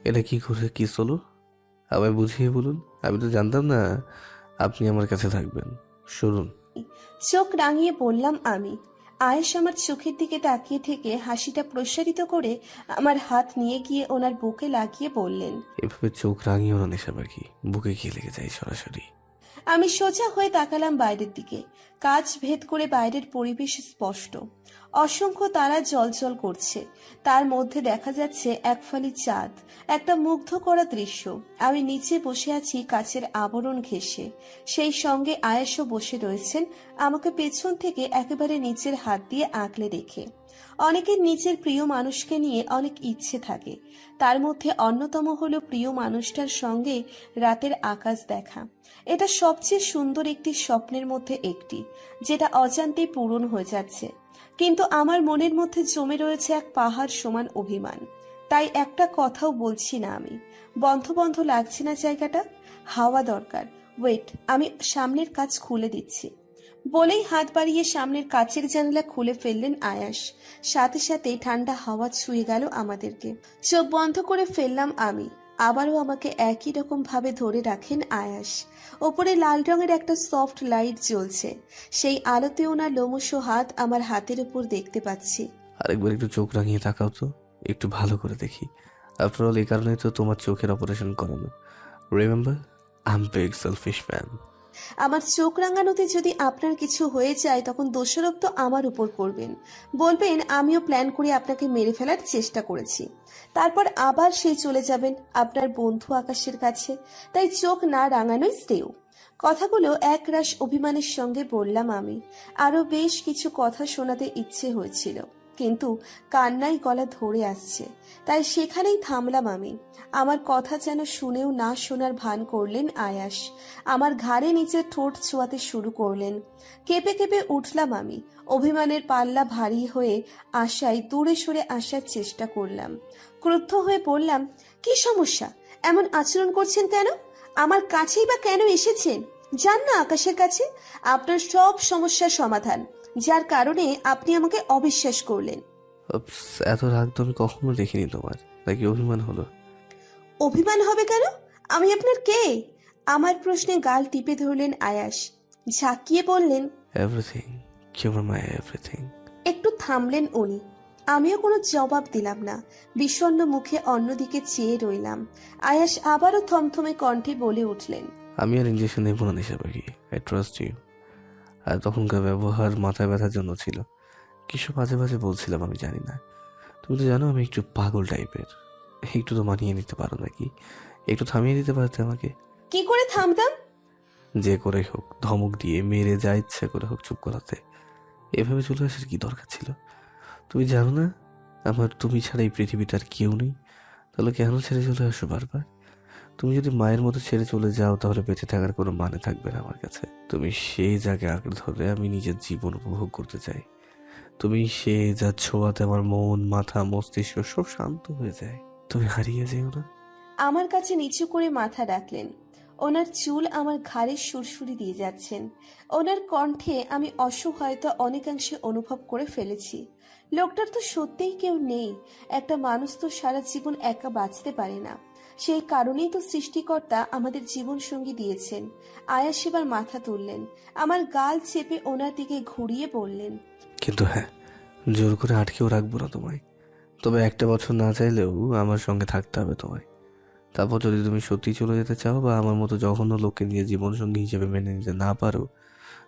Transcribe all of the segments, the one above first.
এটা কি করে কি হলো? আমায় বুঝিয়ে বলুন। আমি তো জানতাম না আপনি আমার কাছে থাকবেন। শুনুন। চোখ রাঙিয়ে বললাম আমি। আয়েশ আমার চোখের দিকে তাকিয়ে থেকে হাসিটা প্রসারিত করে আমার হাত নিয়ে গিয়ে ওনার বুকে লাগিয়ে বললেন, এভাবে চোখ রাঙিও না নেশা পাখি, বুকে গিয়ে লেগে যায় সরাসরি। আমি সোজা হয়ে তাকালাম বাইরের দিকে। কাঁচ ভেদ করে বাইরের পরিবেশ স্পষ্ট। অসংখ্য তারা জ্বলজ্বল করছে। তার মধ্যে দেখা যাচ্ছে এক ফালি চাঁদ। একটা মুগ্ধ করা দৃশ্য। আমি নিচে বসে আছি কাচের আবরণ ঘেঁষে। সেই সঙ্গে আয়েশও বসে রয়েছেন আমাকে পেছন থেকে একেবারে নিচের হাত দিয়ে আগলে রেখে। অনেকের নিজের প্রিয় মানুষকে নিয়ে অনেক ইচ্ছে থাকে। তার মধ্যে অন্যতম হলো প্রিয় মানুষটার সঙ্গে রাতের আকাশ দেখা। এটা সবচেয়ে সুন্দর একটি স্বপ্নের মধ্যে একটি, যেটা অজান্তেই পূরণ হয়ে যাচ্ছে। কিন্তু আমার মনের মধ্যে জমে রয়েছে এক পাহাড় সমান অভিমান। তাই একটা কথাও বলছি না আমি। বন্ধ বন্ধ লাগছে না জায়গাটা? হাওয়া দরকার। ওয়েট, আমি সামনের কাঁচ খুলে দিচ্ছি। বলেই হাত বাড়িয়ে সামনের কাচের জানালা খুলে ফেললেন আয়াস। সাথে সাথে ঠান্ডা হাওয়া ছুঁয়ে গেল আমাদেরকে। চোখ বন্ধ করে ফেললাম আমি। আবারও আমাকে একই রকম ভাবে ধরে রাখেন আয়াস। ওপরে লাল রঙের একটা সফট লাইট জ্বলছে। সেই আলোতে ওনার লোমশ হাত আমার হাতের উপর দেখতে পাচ্ছি। আরেকবার একটু চোখ রাঙিয়ে তাকাও তো, একটু ভালো করে দেখি। আফটার অল এই কারণেই তো তোমার চোখের অপারেশন করানো। Remember, I am big selfish man. আমার চোখ রাঙানোতে যদি আপনার কিছু হয়ে যায় তখন দোষারোপ তো আমার উপর করবেন। বলবেন আমিও প্ল্যান করে আপনাকে মেরে ফেলার চেষ্টা করেছি। তারপর আবার সেই চলে যাবেন আপনার বন্ধু আকাশের কাছে। তাই চোখ না রাঙানোই শ্রেয়। কথাগুলো একরাশ অভিমানের সঙ্গে বললাম আমি। আরো বেশ কিছু কথা শোনাতে ইচ্ছে হয়েছিল, কিন্তু কান্নাই গলা ধরে আসছে। তাই সেখানেই থামলাম আমি। আমার কথা যেন শুনেও না শোনার ভান করলেন আয়াস। আমার ঘাড়ে নিচে ঠোঁট ছোঁয়াতে শুরু করলেন। কেঁপে কেঁপে উঠলাম আমি। অভিমানের পাল্লা ভারী হয়ে আশায় দূরে সরে আসার চেষ্টা করলাম। ক্রুদ্ধ হয়ে বললাম, কি সমস্যা? এমন আচরণ করছেন কেন? আমার কাছেই বা কেন এসেছেন? যান না আকাশের কাছে। আপনার সব সমস্যার সমাধান, যার কারণে আপনি আমাকে অবিশ্বাস করলেন। উপস, এত রাগ তো আমি কখনো দেখিনি তোমার। নাকি অভিমান হলো? অভিমান হবে কেন? আমি আপনার কে? আমার প্রশ্নে গাল টিপে ধরলেন আয়াস। ঝাঁকিয়ে বললেন, everything. You are my everything. একটু থামলেন উনি। আমিও কোনো জবাব দিলাম না। বিষণ্ণ মুখে অন্যদিকে চেয়ে রইলাম। আয়াস আবারও থমথমে কণ্ঠে বলে উঠলেন, আমি আর ইঞ্জেকশন নেবো না নেশা পাখি। I trust you. আর তখনকার ব্যবহার মাথায় ব্যথার জন্য ছিল। কিছু বাজে বাজে বলছিলাম আমি জানি না। তুমি তো জানো আমি একটু পাগল টাইপের। একটু তো মানিয়ে নিতে পারো নাকি? একটু থামিয়ে দিতে পারতে আমাকে। কি করে থামতাম? যে করে হোক ধমক দিয়ে মেরে যা ইচ্ছা করে হোক চুপ করাতে। এভাবে চলে আসার কি দরকার ছিল? তুমি জানো না আমার তুমি ছাড়া এই পৃথিবীটার কেউ নেই? তাহলে কেন ছেড়ে চলে আসো বারবার? তুমি যদি মায়ের মতো ছেড়ে চলে যাও তাহলে বেঁচে থাকার কোনো মানে থাকবে না আমার কাছে। তুমি সেই জায়গায় আঁকড়ে ধরলে আমি নিজের জীবন উপভোগ করতে চাই। তুমি সে যা ছোঁয়াতে আমার মন মাথা মস্তিষ্ক সব শান্ত হয়ে যায়। তুমি হারিয়ে যেও না। আমার কাছে নিচু করে মাথা রাখলেন। ওনার চুল আমার ঘাড়ে সুরসুরি দিয়ে যাচ্ছেন। ওনার কণ্ঠে আমি অসহায়তা অনেকাংশে অনুভব করে ফেলেছি। লোকটার তো সত্যিই কেউ নেই। একটা মানুষ তো সারা জীবন একা বাঁচতে পারে না। সেই কারণেই তো সৃষ্টিকর্তা আমাদের জীবন সঙ্গী দিয়েছেন। আয়াস এবার মাথা তুললেন। আমার গাল চেপে ওনার দিকে ঘুরিয়ে বললেন, কিন্তু হ্যাঁ, জোর করে আটকেও রাখবো না তোমায়। তবে একটা বছর না চাইলেও আমার সঙ্গে থাকতে হবে তোমায়। তারপর যদি তুমি সত্যি চলে যেতে চাও বা আমার মতো জঘন্য লোককে নিয়ে জীবনসঙ্গী হিসেবে মেনে নিতে না পারো,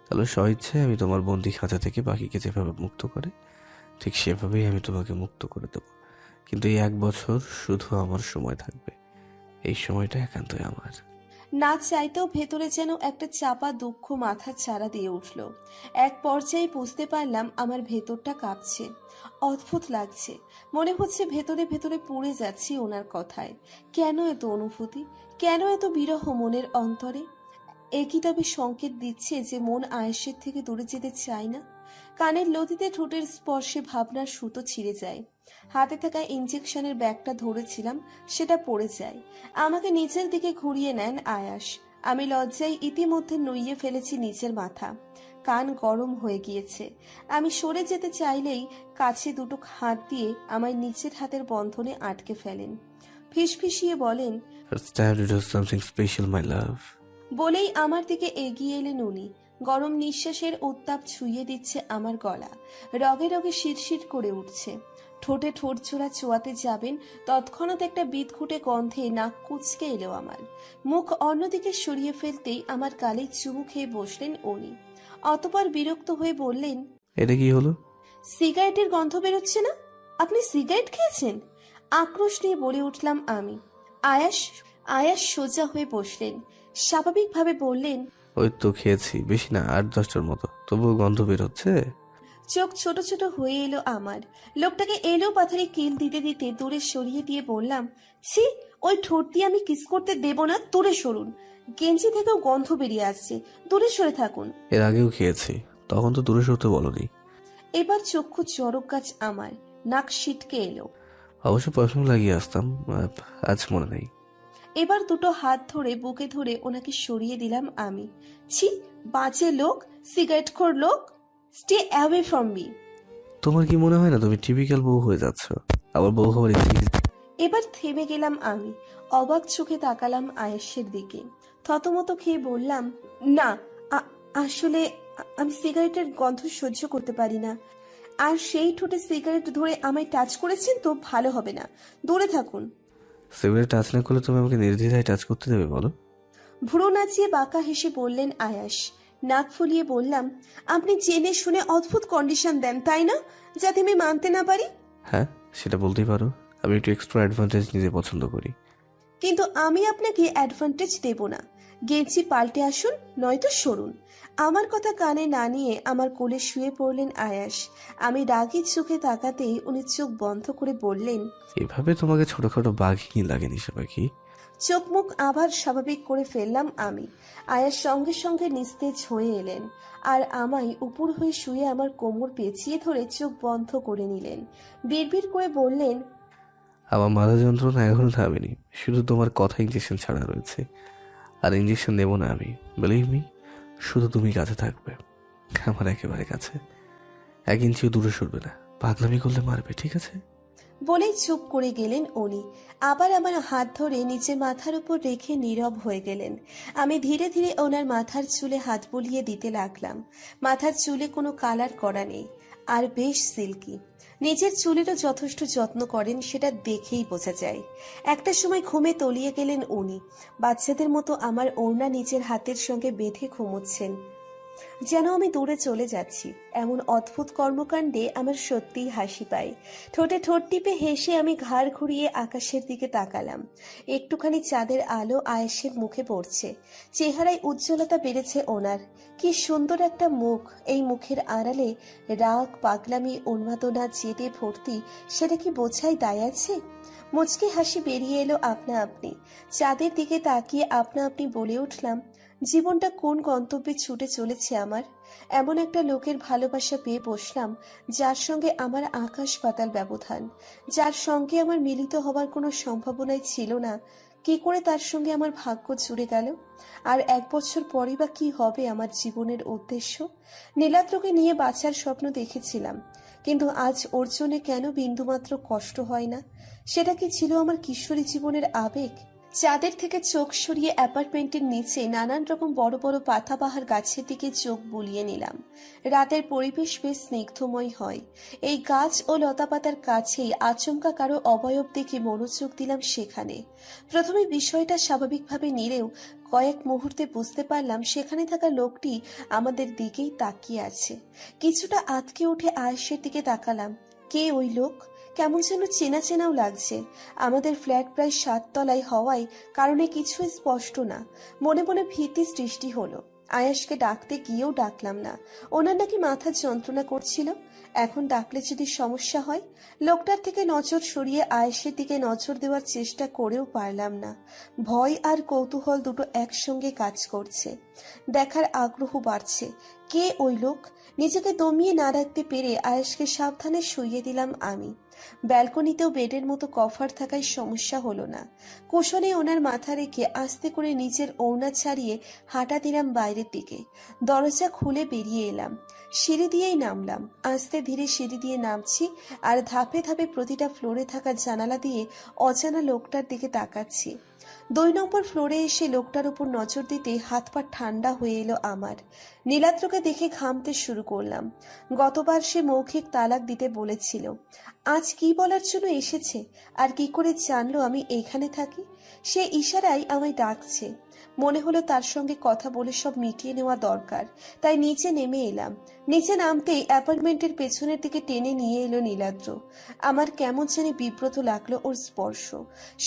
তাহলে স্বইচ্ছায় আমি তোমার বন্দি খাঁচা থেকে পাখিকে যেভাবে মুক্ত করে ঠিক সেভাবেই আমি তোমাকে মুক্ত করে দেবো। কিন্তু এই এক বছর শুধু আমার সময় থাকবে। এই সময়টা একান্তই আমার। না চাইতেও ভেতরে যেন একটা চাপা দুঃখ মাথা চাড়া দিয়ে উঠল। এক পর্যায়ে বুঝতে পারলাম আমার ভেতরটা কাঁপছে। অদ্ভুত লাগছে। মনে হচ্ছে ভেতরে ভেতরে পুড়ে যাচ্ছি ওনার কথায়। কেন এত অনুভূতি? কেন এত বিরহ মনের অন্তরে? একই তবে সংকেত দিচ্ছে যে মন আয়েশের থেকে দূরে যেতে চায় না। কানের লতিতে ঠোঁটের স্পর্শে ভাবনার সুতো ছিঁড়ে যায়। হাতে থাকা ইঞ্জেকশনের ব্যাগটা ধরেছিলাম, সেটা পড়ে যায়। আমাকে নিচের দিকে ঘুরিয়ে নেন আয়াস। আমি লজ্জায় ইতিমধ্যে নুইয়ে ফেলেছি নিচের মাথা। কান গরম হয়ে গিয়েছে। আমি সরে যেতে চাইলেই কাছে দুটো হাত দিয়ে আমায় নিচের হাতের বন্ধনে আটকে ফেলেন। ফিসফিসিয়ে বলেন, It's time to do something special, my love. বলেই আমার দিকে এগিয়ে এলেন উনি। গরম নিঃশ্বাসের উত্তাপ ছুঁয়ে দিচ্ছে আমার গলা, রগে রগে শিরশির করে উঠছে। ঠোঁটে ঠোঁট জোড়া চোয়াতে যাবেন, তৎক্ষণাৎ একটা বিদঘুটে গন্ধে নাক কুচকে এলো আমার। মুখ অন্যদিকে সরিয়ে ফেলতেই আমার গালে চুমু খেয়ে বসলেন উনি। অতপর বিরক্ত হয়ে বললেন, এটা কি হলো? সিগারেটের গন্ধ বেরোচ্ছে না? আপনি সিগারেট খেয়েছেন? আক্রোশ নিয়ে বলে উঠলাম আমি। আয়াস আয়াস সোজা হয়ে বসলেন, স্বাভাবিকভাবে বললেন, ওই তো খেয়েছি, বেশি না, 8-10টার মতো, তবুও গন্ধ বের হচ্ছে। চোখ ছোট ছোট হয়ে এলো আমার। লোকটাকে এলো পাথারে কিল দিতে দিতে দূরে সরিয়ে দিয়ে বললাম, ছি, ওই ঠোঁট দিয়ে আমি কিস করতে দেব না, দূরে সরুন। গেঞ্জি থেকেও গন্ধ বেরিয়ে আসছে, দূরে সরে থাকুন। এর আগেও খেয়েছি, তখন তো দূরে সরতে বলনি। এবার চক্ষু চড়ক গাছ আমার, নাক সিটকে এলো। অবশ্য পারফিউম লাগিয়ে আসতাম, আজ মনে নেই। এবার দুটো হাত ধরে বুকে ধরে ওনাকে সরিয়ে দিলাম আমি। ছি, বাজে লোক, সিগারেটখোর লোক, স্টে অ্যাওয়ে ফ্রম মি। তোমার কি মনে হয় না তুমি টিপিক্যাল বউ হয়ে যাচ্ছ? আবার বউ হওয়ার ইচ্ছে? এবার থেমে গেলাম আমি, অবাক চোখে তাকালাম আয়েশের দিকে। থতমত খেয়ে বললাম, না, আসলে আমি সিগারেটের গন্ধ সহ্য করতে পারি না। আর সেই ঠোঁটে সিগারেট ধরে আমায় টাচ করেছেন তো ভালো হবে না, দূরে থাকুন। সিগারেট টাচ না করলে তুমি আমাকে নির্দ্বিধায় টাচ করতে দেবে বলো? ভ্রু নাচিয়ে বাঁকা হেসে বললেন আয়াস। নাক ফুলিয়ে বললাম, আপনি জেনে শুনে অদ্ভুত কন্ডিশন দেন তাই না, যাতে আমি মানতে না পারি? হ্যাঁ, সেটা বলতেই পারো। আমি একটু এক্সট্রা অ্যাডভান্টেজ নিতে পছন্দ করি। কিন্তু আমি আপনাকে অ্যাডভান্টেজ দেব না। গেঞ্জি পাল্টে আসুন, নয়তো সরুন। আমার কথা কানে না নিয়ে আমার কোলে শুয়ে পড়লেন আয়াস। আমি রাগী চোখে তাকাতেই উনি চোখ বন্ধ করে বললেন, এভাবে তোমাকে ছোটখাটো বাঘিনী লাগেনি সবাইকি? চোখ মুখ আবার স্বাভাবিক করে ফেললাম আমি। আয়াস সঙ্গে সঙ্গে নিস্তেজ হয়ে এলেন আর আমায় উপর হয়ে শুয়ে আমার কোমর পেঁচিয়ে ধরে চোখ বন্ধ করে নিলেন। বিড়বিড় করে বললেন, আমার মাথা যন্ত্রণা এখনো থামেনি, শুধু তোমার কথা ইঞ্জেকশন ছাড়া রয়েছে। আর ইঞ্জেকশন নেব না আমি, বিলিভ মি। শুধু তুমি কাছে থাকবে, আমার একেবারে কাছে। 1 ইঞ্চিও দূরে সরবে না। পাগলামি করলে মারবে, ঠিক আছে? বলেই চুপ করে গেলেন উনি। আবার আমার হাত ধরে নিচে মাথার উপর রেখে নীরব হয়ে গেলেন। আমি ধীরে ধীরে ওনার মাথার চুলে হাত বুলিয়ে দিতে লাগলাম। মাথার চুলে কোনো কালার করা নেই, আর বেশ সিল্কি। নিজের চুলেরও যথেষ্ট যত্ন করেন, সেটা দেখেই বোঝা যায়। একটা সময় ঘুমে তলিয়ে গেলেন উনি। বাচ্চাদের মতো আমার ওড়না নিজের হাতের সঙ্গে বেঁধে ঘুমোচ্ছেন, যেন আমি দূরে চলে যাচ্ছি। এমন অদ্ভুত কর্মকাণ্ডে আমার সত্যিই হাসি পায়। ঠোঁটে ঠোঁট টিপে হেসে আমি ঘাড় ঘুরিয়ে আকাশের দিকে তাকালাম। একটুখানি চাঁদের আলো আয়েশের মুখে পড়ছে। চেহারায় উজ্জ্বলতা বেড়েছে ওনার। কি সুন্দর একটা মুখ! এই মুখের আড়ালে রাগ, পাগলামি, উন্মাদনা, জেদে ভর্তি, সেটা কি বোঝাই দায় আছে? মুচকি হাসি বেরিয়ে এলো আপনা আপনি। চাঁদের দিকে তাকিয়ে আপনা আপনি বলে উঠলাম, জীবনটা কোন গন্তব্যে ছুটে চলেছে আমার। এমন একটা লোকের ভালোবাসা পেয়ে বসলাম, যার সঙ্গে আমার আকাশ পাতাল ব্যবধান, যার সঙ্গে আমার মিলিত হবার কোনো সম্ভাবনাই ছিল না। কি করে তার সঙ্গে আমার ভাগ্য জুড়ে গেল? আর 1 বছর পরই বা কি হবে আমার জীবনের উদ্দেশ্য? নীলাদ্রকে নিয়ে বাঁচার স্বপ্ন দেখেছিলাম, কিন্তু আজ ওর জন্য কেন বিন্দুমাত্র কষ্ট হয় না? সেটা কি ছিল আমার কিশোরী জীবনের আবেগ? চাঁদের থেকে চোখ সরিয়ে অ্যাপার্টমেন্টের নিচে নানান রকম বড় বড় পাতাবাহার গাছের দিকে চোখ বুলিয়ে নিলাম। রাতের পরিবেশ বেশ স্নিগ্ধময় হয়। এই গাছ ও লতাপাতার কাছেই আচমকা কারো অবয়ব দেখে মনোযোগ দিলাম সেখানে। প্রথমে বিষয়টা স্বাভাবিকভাবে নিলেও কয়েক মুহূর্তে বুঝতে পারলাম সেখানে থাকা লোকটি আমাদের দিকেই তাকিয়ে আছে। কিছুটা আঁতকে উঠে আয়েশের দিকে তাকালাম। কে ওই লোক? কেমন যেন চেনা চেনাও লাগছে। আমাদের ফ্ল্যাট প্রায় 7 তলায় হওয়ায় কারণে কিছুই স্পষ্ট না। মনে মনে ভীতি সৃষ্টি হলো। আয়াসকে ডাকতে গিয়েও ডাকলাম না। ওনার নাকি মাথার যন্ত্রণা করছিল। এখন ডাকলে যদি সমস্যা হয়? লোকটার থেকে নজর সরিয়ে আয়েশের দিকে নজর দেওয়ার চেষ্টা করেও পারলাম না। ভয় আর কৌতূহল দুটো একসঙ্গে কাজ করছে। দেখার আগ্রহ বাড়ছে। কে ওই লোক? নিজেকে দমিয়ে না রাখতে পেরে আয়েশকে সাবধানে শুইয়ে দিলাম আমি। ব্যালকনিতেও বেডের মতো কভার থাকায় সমস্যা হলো না। কুশনে ওনার মাথা রেখে আস্তে করে নিজের ওড়না ছাড়িয়ে হাঁটা দিলাম বাইরের দিকে। দরজা খুলে বেরিয়ে এলাম, সিঁড়ি দিয়েই নামলাম। আস্তে ধীরে সিঁড়ি দিয়ে নামছি আর ধাপে ধাপে প্রতিটা ফ্লোরে থাকা জানালা দিয়ে অজানা লোকটার দিকে তাকাচ্ছি। 2 নম্বর ফ্লোরে এসে লোকটার উপর নজর দিতে হাত পা ঠান্ডা হয়ে এলো আমার। নীলাদ্রকে দেখে ঘামতে শুরু করলাম। গতবার সে মৌখিক তালাক দিতে বলেছিল, আজ কি বলার জন্য এসেছে আর কি করে জানলো আমি এখানে থাকি? সে ইশারায় আমায় ডাকছে। মনে হলো তার সঙ্গে কথা বলে সব মিটিয়ে নেওয়া দরকার, তাই নিচে নেমে এলাম। নিচে নামতেই অ্যাপার্টমেন্টের পেছনের দিকে টেনে নিয়ে এলো নীলাদ্র। আমার কেমন জানি বিব্রত লাগলো ওর স্পর্শ।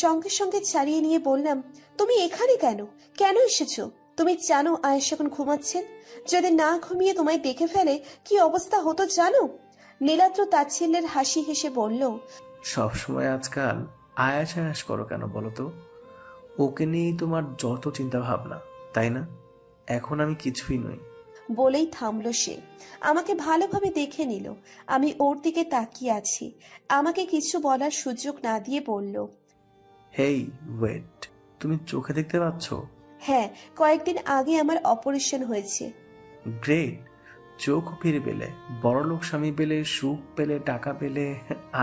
সঙ্গে সঙ্গে ছাড়িয়ে নিয়ে বললাম, তুমি এখানে কেন? কেন এসেছো? তুমি জানো আয়েশ এখন ঘুমাচ্ছেন? যদি না ঘুমিয়ে তোমায় দেখে ফেলে কি অবস্থা হতো জানো? নীলাদ্র তাচ্ছিল্যের হাসি হেসে বলল, সবসময় আজকাল আয়াস আয়াস করো কেন বলো তো? ওকে নিয়েই তোমার যত চিন্তা ভাবনা, তাই না? এখন আমি কিছুই নই। বলেই থামলো সে। আমাকে ভালোভাবে দেখে নিল। আমি ওর দিকে তাকিয়ে আছি। আমাকে কিছু বলার সুযোগ না দিয়ে বলল, হেই ওয়েট, তুমি চোখে দেখতে পাচ্ছ? হ্যাঁ, কয়েকদিন আগে আমার অপারেশন হয়েছে। গ্রেট। চোখ ফিরে পেলে, বড়লোক স্বামী পেলে, সুখ পেলে, টাকা পেলে,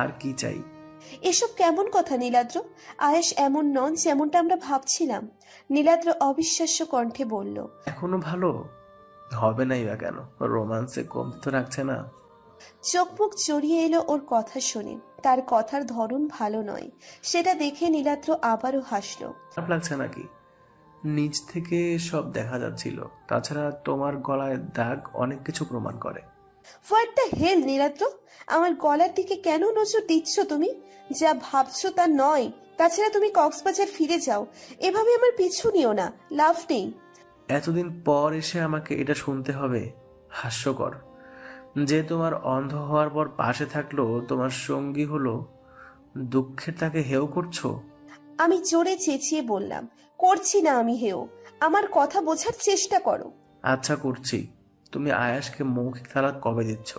আর কি চাই? এসব কেমন কথা নীলাদ্র? আয়েশ এমন নন যেমনটা আমরা ভাবছিলাম। নীলাদ্র অবিশ্বাস্য কণ্ঠে বলল, এখনো ভালো হবে নাই বা কেন? রোমান্সে কমতে তো রাখছে না। চোখ মুখ জড়িয়ে এলো ওর কথা শুনে। তার কথার ধরন ভালো নয়, সেটা দেখে নীলাদ্র আবারও হাসলো। খারাপ লাগছে নাকি? নিচ থেকে সব দেখা যাচ্ছিল। তাছাড়া তোমার গলায় দাগ অনেক কিছু প্রমাণ করে। হোয়াট দ্য হেল নীলাদ্র, আমার গলার দিকে কেন নজর দিচ্ছ তুমি? যা ভাবছো তা নয়। তাছাড়া তুমি কক্সবাজার ফিরে যাও, এভাবে আমার পিছু নিও না, লাভ নেই। এতদিন পর এসে আমাকে এটা শুনতে হবে? হাস্যকর যে তোমার অন্ধ হওয়ার পর পাশে থাকলো, তোমার সঙ্গী হলো, দুঃখের তাকে হেও করছো। আমি জোরে চেঁচিয়ে বললাম, করছি না আমি হেও, আমার কথা বোঝার চেষ্টা করো। আচ্ছা করছি। তুমি আয়াসকে মৌখিক তালাক কবে দিচ্ছ?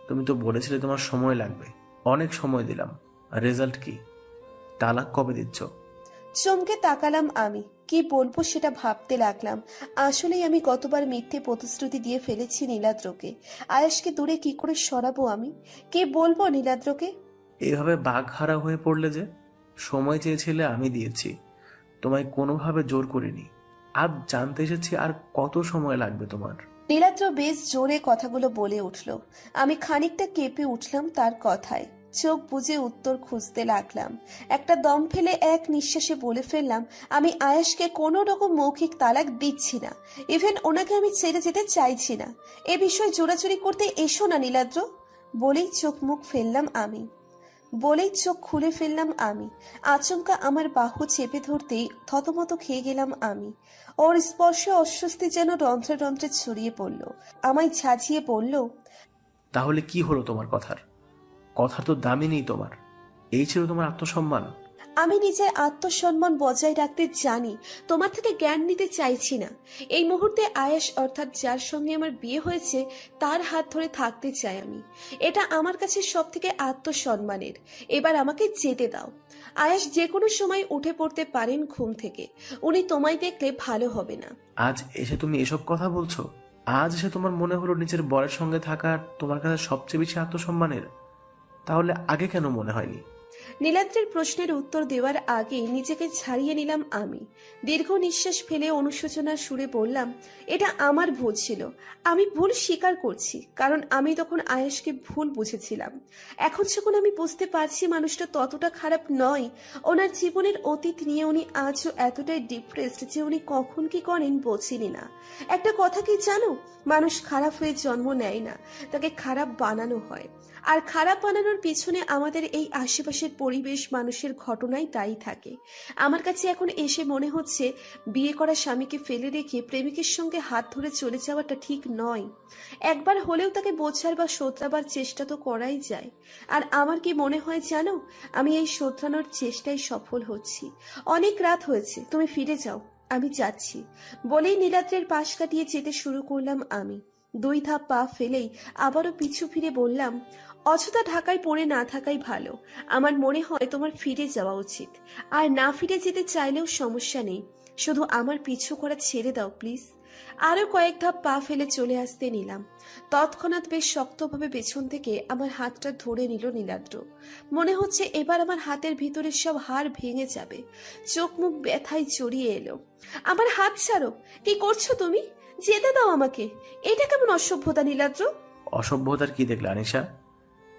তুমি তো বলেছিলে তোমার সময় লাগবে। অনেক সময় দিলাম, রেজাল্ট কি? তালাক কবে দিচ্ছ? চমকে তাকালাম আমি। কি বলবো সেটা ভাবতে লাগলাম। আসলেই আমি গতবার মিথ্যে প্রতিশ্রুতি দিয়ে ফেলেছি নীলাদ্রকে। আয়েশকে দূরে কি করে সরাবো আমি? কি বলবো নীলাদ্রকে? এইভাবে বাঘহারা হয়ে পড়লে যে? সময় চেয়েছিলে, আমি দিয়েছি, তোমায় কোনোভাবে জোর করিনি। আজ জানতে এসেছি আর কত সময় লাগবে তোমার। নীলাদ্র বেশ জোরে কথাগুলো বলে উঠল। আমি খানিকটা কেঁপে উঠলাম তার কথায়। চোখ বুজে উত্তর খুঁজতে লাগলাম। একটা দম ফেলে এক নিঃশ্বাসে বলে ফেললাম, আমি আয়েশকে কোনো রকম মৌখিক তালাক দিচ্ছি না। ইভেন ওনাকে আমি ছেড়ে যেতে চাইছি না। এ বিষয়ে জোরাজুরি করতে এসো না নীলাদ্র। বলেই চোখ মুখ ফেললাম আমি। বলেই চোখ খুলে ফেললাম আমি। আচমকা আমার বাহু চেপে ধরতেই থতমত খেয়ে গেলাম আমি। ওর স্পর্শে অস্বস্তি যেন রন্ধ্রে রন্ধ্রে ছড়িয়ে পড়ল। আমায় ঝাঁঝিয়ে বলল, তাহলে কি হলো তোমার কথার? কথার তো দামই নেই তোমার। এই ছিল তোমার আত্মসম্মান? আমি নিজের আত্মসম্মান বজায় রাখতে জানি, তোমার থেকে জ্ঞান নিতে চাইছি না। এই মুহূর্তে আয়েশ অর্থাৎ যার সঙ্গে আমার বিয়ে হয়েছে তার হাত ধরে থাকতে চাই আমি। এটা আমার কাছে সব থেকে আত্মসম্মানের। এবার আমাকে যেতে দাও। আয়েশ যে কোনো সময় উঠে পড়তে পারেন ঘুম থেকে। উনি তোমায় দেখলে ভালো হবে না। আজ এসে তুমি এসব কথা বলছো? আজ এসে তোমার মনে হলো নিজের বরের সঙ্গে থাকা তোমার কাছে সবচেয়ে বেশি আত্মসম্মানের? তাহলে আগে কেন মনে হয়নি? নীলাদ্রের প্রশ্নের উত্তর দেওয়ার আগে নিজেকে ছাড়িয়ে নিলাম আমি। দীর্ঘ নিঃশ্বাস ফেলে অনুশোচনার সুরে বললাম, এটা আমার ভুল ছিল। আমি ভুল স্বীকার করছি, কারণ আমি তখন আয়েশকে ভুল বুঝেছিলাম। এখন যখন আমি বুঝতে পারছি মানুষটা ততটা খারাপ নয়, ওনার জীবনের অতীত নিয়ে উনি আজও এতটাই ডিপ্রেসড যে উনি কখন কি করেন বোঝেনি না। একটা কথা কি জানো, মানুষ খারাপ হয়ে জন্ম নেয় না, তাকে খারাপ বানানো হয়। আর খারাপ বানানোর পিছনে আমাদের এই আশেপাশের পরিবেশ, মানুষের ঘটনাই দায়ী থাকে। আমার কাছে এখন এসে মনে হচ্ছে বিয়ে করা স্বামীকে ফেলে রেখে প্রেমিকের সঙ্গে হাত ধরে চলে যাওয়াটা ঠিক নয়। একবার হলেও তাকে বোঝার বা শোধরাবার চেষ্টা তো করাই যায়। আর আমার কি মনে হয় জানো, আমি এই শোধরানোর চেষ্টায় সফল হচ্ছি। অনেক রাত হয়েছে, তুমি ফিরে যাও, আমি যাচ্ছি। বলেই নীলাদ্রের পাশ কাটিয়ে যেতে শুরু করলাম আমি। 2 ধাপ পা ফেলেই আবারও পিছু ফিরে বললাম, অযথা ঢাকায় পড়ে না থাকাই ভালো। আমার মনে হয় তোমার ফিরে যাওয়া উচিত। আর না ফিরে যেতে চাইলেও সমস্যা নেই, শুধু আমার পিছু করা ছেড়ে দাও প্লিজ। আরো কয়েক ধাপ পা ফেলে চলে আসতে নিলাম, তৎক্ষণাৎ বেশ শক্তভাবে পেছন থেকে আমার হাতটা ধরে নিল নীলাদ্র। মনে হচ্ছে এবার আমার হাতের ভিতরের সব হাড় ভেঙে যাবে। চোখ মুখ ব্যথায় জড়িয়ে এলো। আমার হাত ছাড়ো, কি করছো তুমি? যেতে দাও আমাকে। এটা কেমন অসভ্যতা নীলাদ্র? অসভ্যতার কি দেখলে আনিশা?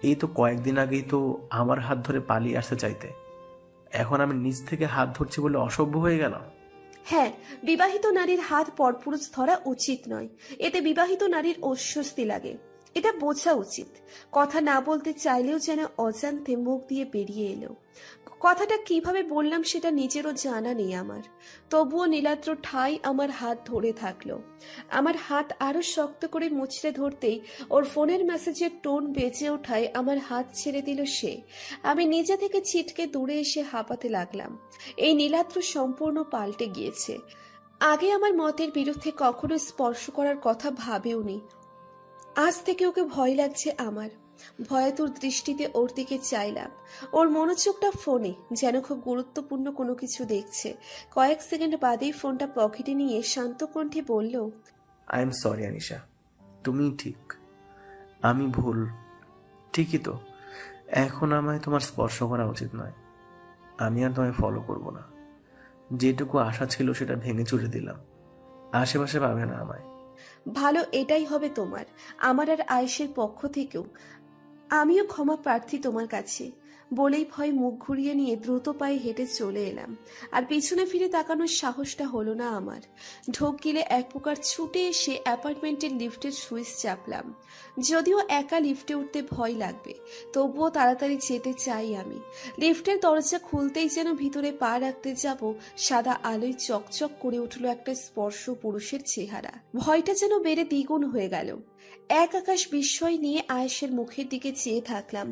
এই তো কয়েকদিন আগেই তো আমার হাত ধরে পালিয়ে আসতে চাইতে, এখন আমি নিজ থেকে হাত ধরছি বলে অসভ্য হয়ে গেল? হ্যাঁ, বিবাহিত নারীর হাত পরপুরুষ ধরা উচিত নয়। এতে বিবাহিত নারীর অস্বস্তি লাগে, এটা বোঝা উচিত। কথা না বলতে চাইলেও যেন অজান্তে মুখ দিয়ে বেরিয়ে এলো। কথাটা কিভাবে বললাম সেটা নিজেরও জানা নেই আমার। তবুও নীলাদ্র ঠাই আমার হাত ধরে থাকলো। আমার হাত আরো শক্ত করে মুচড়ে ধরতেই ওর ফোনের মেসেজের টোন বেজে ওঠায় আমার হাত ছেড়ে দিল সে। আমি নিজে থেকে ছিটকে দূরে এসে হাঁপাতে লাগলাম। এই নীলাদ্র সম্পূর্ণ পাল্টে গিয়েছে। আগে আমার মতের বিরুদ্ধে কখনো স্পর্শ করার কথা ভাবেওনি। আজ থেকে ওকে ভয় লাগছে আমার। ভয়াতুর দৃষ্টিতে ওর দিকে চাইলাম। ওর মনোযোগটা ফোনে, যেন খুব গুরুত্বপূর্ণ কোনো কিছু দেখছে। কয়েক সেকেন্ড বাদেই ফোনটা পকেটে নিয়ে শান্ত কণ্ঠে বলল, আই এম সরি আনিশা, তুমি ঠিক, আমি ভুল। ঠিকই তো, এখন আমায় তোমার স্পর্শ করা উচিত নয়। আমি আর তোমায় ফলো করব না। যেটুকু আশা ছিল সেটা ভেঙে চুরে দিলাম। আশেপাশে পাবে না আমায়। ভালো এটাই হবে তোমার, আমার আর আয়েশের পক্ষ থেকেও। আমিও ক্ষমা প্রার্থী তোমার কাছে। বলেই ভয় মুখ ঘুরিয়ে নিয়ে দ্রুত পায়ে হেঁটে চলে এলাম। আর পিছনে ফিরে তাকানোর সাহসটা হলো না আমার। ঢোক গিলে এক প্রকার ছুটে এসে অ্যাপার্টমেন্টের লিফটের সুইচ চাপলাম। যদিও একা লিফটে উঠতে ভয় লাগবে, তবুও তাড়াতাড়ি যেতে চাই আমি। লিফটের দরজা খুলতেই যেন ভিতরে পা রাখতে যাব, সাদা আলোয় চকচক করে উঠল একটা স্পর্শ পুরুষের চেহারা। ভয়টা যেন বেড়ে দ্বিগুণ হয়ে গেল। এক আকাশ বিস্ময় নিয়ে আয়েশের মুখের দিকে চেয়ে থাকলাম।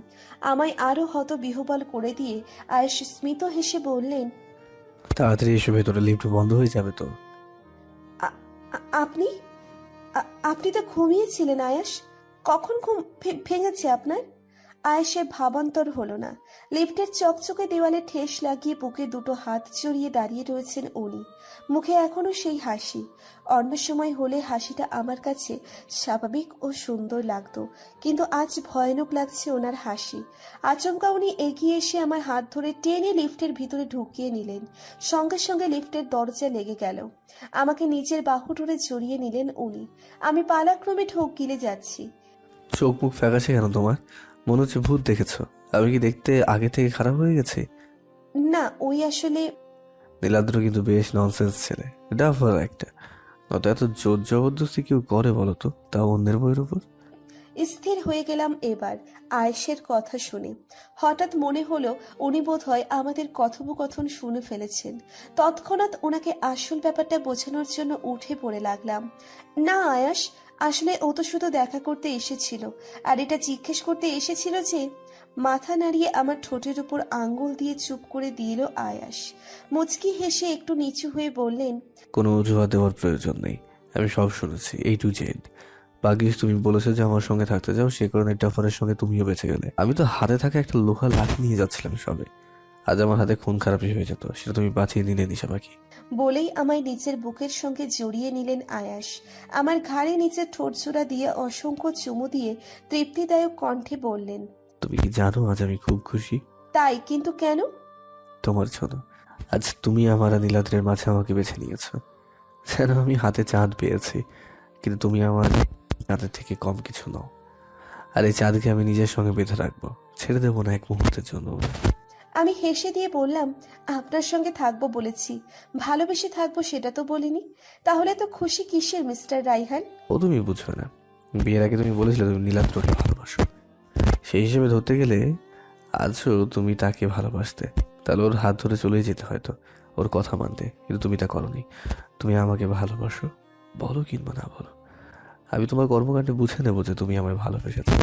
আমায় আরো হতবিহ্বল করে দিয়ে আয়েশ স্মিত হেসে বললেন, তাড়াতাড়ি এসে ভেতরে, লিফট বন্ধ হয়ে যাবে তো। আপনি আপনি তো ঘুমিয়েছিলেন আয়েশ। কখন ঘুম ভেঙেছে আপনার? আয়েশের ভাবান্তর হলো না। লিফটের চকচকে দেওয়ালে ঠেস লাগিয়ে বুকে দুটো হাত জড়িয়ে দাঁড়িয়ে রয়েছেন উনি। মুখে এখনো সেই হাসি। অন্য সময় হলে হাসিটা আমার কাছে স্বাভাবিক ও সুন্দর লাগতো, কিন্তু আজ ভয়ানক লাগছে ওনার হাসি। আচমকা উনি এগিয়ে এসে আমার হাত ধরে টেনে লিফটের ভিতরে ঢুকিয়ে নিলেন। সঙ্গে সঙ্গে লিফটের দরজা লেগে গেল। আমাকে নিজের বাহু ধরে জড়িয়ে নিলেন উনি। আমি পালাক্রমে ঢোক গিলে যাচ্ছি। চোখ মুখ ফ্যাকাশে কেন তোমার? মনে হচ্ছে ভূত দেখেছো। আমি কি দেখতে আগে থেকে খারাপ হয়ে গেছি? না, ওই আসলে নীলাদ্র কিন্তু বেশ ননসেন্স ছেলে, ডাফার একটা। নয়তো এত জোর জবরদস্তি কেউ করে বলো তো, তাও অন্যের বইয়ের উপর। স্থির হয়ে গেলাম এবার আয়েশের কথা শুনে। হঠাৎ মনে হলো উনি বোধহয় আমাদের কথোপকথন শুনে ফেলেছেন। তৎক্ষণাৎ ওনাকে আসল ব্যাপারটা বোঝানোর জন্য উঠে পড়ে লাগলাম। না আয়াস, আসলে ও তো শুধু দেখা করতে এসেছিল, আর এটা জিজ্ঞেস করতে এসেছিল যে। মাথা নাড়িয়ে আমার ঠোঁটের উপর আঙ্গুল দিয়ে চুপ করে দিল আয়াস। মুচকি হেসে একটু নিচু হয়ে বললেন, কোনো অজুহাত দেওয়ার প্রয়োজন নেই, আমি সব শুনেছি A to Z। বাগিস তুমি বলেছো যে আমার সঙ্গে থাকতে যাও, সে কারণে ডাফারের সঙ্গে তুমিও বেঁচে গেলে। আমি তো হাতে থাকা একটা লোহা লাঠি নিয়ে যাচ্ছিলাম সবে। আজ আমার হাতে খুন খারাপি হয়ে যেত, সেটা তুমি বাঁচিয়ে নিলে নিশা পাখি। বলেই আমায় নিজের বুকের সঙ্গে জড়িয়ে নিলেন আয়াস। আমার ঘাড়ে নিচে ঠোঁট জোড়া দিয়ে অসংখ্য চুমু দিয়ে তৃপ্তিদায়ক কণ্ঠে বললেন, তুমি কি জানো আজ আমি খুব খুশি? তাই? কিন্তু কেন? তোমার জন্য। আজ তুমি আমার আর নীলাদ্রের মাঝে আমাকে বেছে নিয়েছো। যেন আমি হাতে চাঁদ পেয়েছি, কিন্তু তুমি আমার চাঁদের থেকে কম কিছু নও। আর এই চাঁদকে আমি নিজের সঙ্গে বেঁধে রাখবো, ছেড়ে দেবো না এক মুহূর্তের জন্য। আমি হেসে দিয়ে বললাম, আপনার সঙ্গে থাকবো বলেছি, ভালোবেসে থাকবো সেটা তো বলিনি। তাহলে তো খুশি কিসের মিস্টার রাইহান? ও তুমি বুঝবে না, বিয়ের আগে তুমি বলেছিলে তুমি নীলাদ্রকে ভালোবাসো। সেই হিসেবে ধরতে গেলে আজও তুমি তাকে ভালোবাসতে। তাহলে ওর হাত ধরে চলে যেতে হয়তো, ওর কথা মানতে, কিন্তু তুমি তা করনি। তুমি আমাকে ভালোবাসো, বলো কিংবা না বলো, আমি তোমার কর্মকাণ্ডে বুঝে নেবো যে তুমি আমায় ভালোবেসেছো।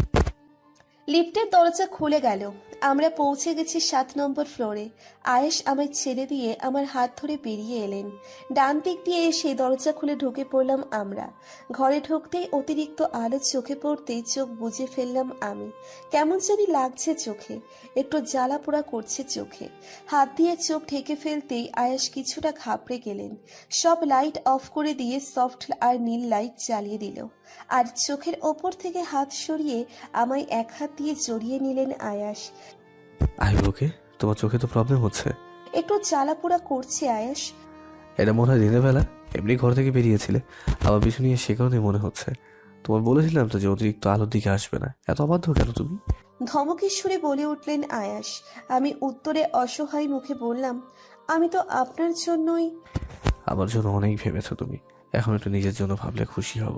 লিফটের দরজা খুলে গেল। আমরা পৌঁছে গেছি 7 নম্বর ফ্লোরে। আয়েশ আমায় ছেড়ে দিয়ে আমার হাত ধরে বেরিয়ে এলেন। ডান দিক দিয়ে এসে দরজা খুলে ঢুকে পড়লাম আমরা। ঘরে ঢুকতেই অতিরিক্ত আলো চোখে পড়তেই চোখ বুজে ফেললাম আমি। কেমন জানি লাগছে চোখে, একটু জ্বালা পোড়া করছে চোখে। হাত দিয়ে চোখ ঢেকে ফেলতেই আয়েশ কিছুটা ঘাবড়ে গেলেন। সব লাইট অফ করে দিয়ে সফট আর নীল লাইট জ্বালিয়ে দিল, আর চোখের ওপর থেকে হাত সরিয়ে আমায় এক হাত দিয়ে জড়িয়ে নিলেন আয়াস। ওকে? তোমার চোখে তো প্রবলেম হচ্ছে। একটু জ্বালাপোড়া করছে আয়াস। এটা মনে হয় দিনের বেলা এমনি ঘর থেকে বেরিয়েছিলে, আবার পিছু নিয়ে সে কারণে মনে হচ্ছে। তোমার বলেছিলাম তো যে অতিরিক্ত আলোর দিকে আসবে না। এত অবাধ্য কেন তুমি? ধমকের সুরে বলে উঠলেন আয়াস। আমি উত্তরে অসহায় মুখে বললাম, আমি তো আপনার জন্যই। আমার জন্য অনেক ভেবেছো তুমি, এখন একটু নিজের জন্য ভাবলে খুশি হব।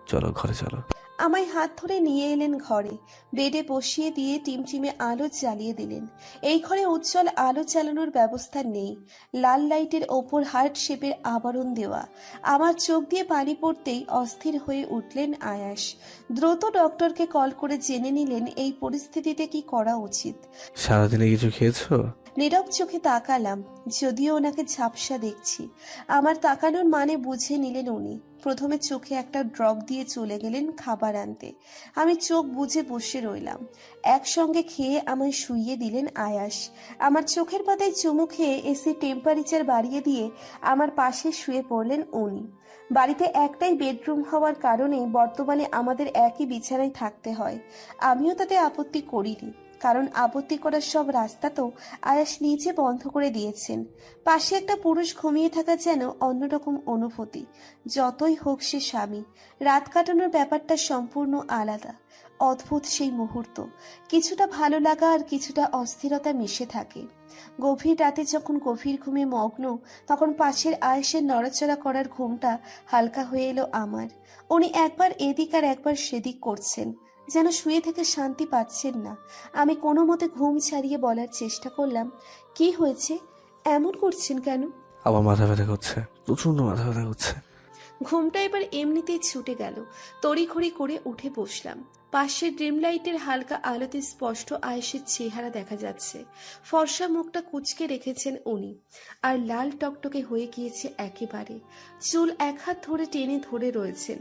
চলো ঘরে চলো। আমায় হাত ধরে নিয়ে এলেন ঘরে। বেডে বসিয়ে দিয়ে টিমটিমে আলো জ্বালিয়ে দিলেন। এই ঘরে উজ্জ্বল আলো চালানোর ব্যবস্থা নেই। লাল লাইটের ওপর হার্ট শেপের আবরণ দেওয়া। আমার চোখ দিয়ে পানি পড়তেই অস্থির হয়ে উঠলেন আয়াস। দ্রুত ডক্টরকে কল করে জেনে নিলেন এই পরিস্থিতিতে কি করা উচিত। সারাদিনে কিছু খেয়েছো? নীরব চোখে তাকালাম, যদিও ওনাকে ঝাপসা দেখছি। আমার তাকানোর মানে বুঝে নিলেন উনি। প্রথমে চোখে একটা ড্রপ দিয়ে চলে গেলেন খাবার আনতে। আমি চোখ বুজে বসে রইলাম। একসঙ্গে খেয়ে আমায় শুইয়ে দিলেন আয়াস। আমার চোখের পাতায় চুমু খেয়ে এসি টেম্পারেচার বাড়িয়ে দিয়ে আমার পাশে শুয়ে পড়লেন উনি। বাড়িতে একটাই বেডরুম হওয়ার কারণে বর্তমানে আমাদের একই বিছানায় থাকতে হয়। আমিও তাতে আপত্তি করিনি, কারণ আপত্তি করার সব রাস্তা তো আয়াস নিজে বন্ধ করে দিয়েছেন। পাশে একটা পুরুষ ঘুমিয়ে থাকা যেন অন্যরকম অনুভূতি। যতই হোক সে স্বামী, রাত কাটানোর ব্যাপারটা সম্পূর্ণ আলাদা। অদ্ভুত সেই মুহূর্ত, কিছুটা ভালো লাগা আর কিছুটা অস্থিরতা মিশে থাকে। গভীর রাতে যখন গভীর ঘুমে মগ্ন, তখন পাশের আয়েশের নড়াচড়া করার ঘুমটা হালকা হয়ে এলো আমার। উনি একবার এদিক আর একবার সেদিক করছেন, যেন শুয়ে থেকে শান্তি পাচ্ছেন না। আমি কোনো মতে ঘুম ছাড়িয়ে বলার চেষ্টা করলাম, কি হয়েছে, এমন করছেন কেন? আমার মাথা ব্যথা করছে, প্রচন্ড মাথা ব্যথা করছে। ঘুমটা এবার এমনিতেই ছুটে গেল। তড়িঘড়ি করে উঠে বসলাম। পাশের ড্রিম লাইটের হালকা আলোতে স্পষ্ট আয়েশের চেহারা দেখা যাচ্ছে। ফর্সা মুখটা কুঁচকে রেখেছেন উনি, আর লাল টকটকে হয়ে গিয়েছে একেবারে। চুল এক হাত ধরে টেনে ধরে রয়েছেন।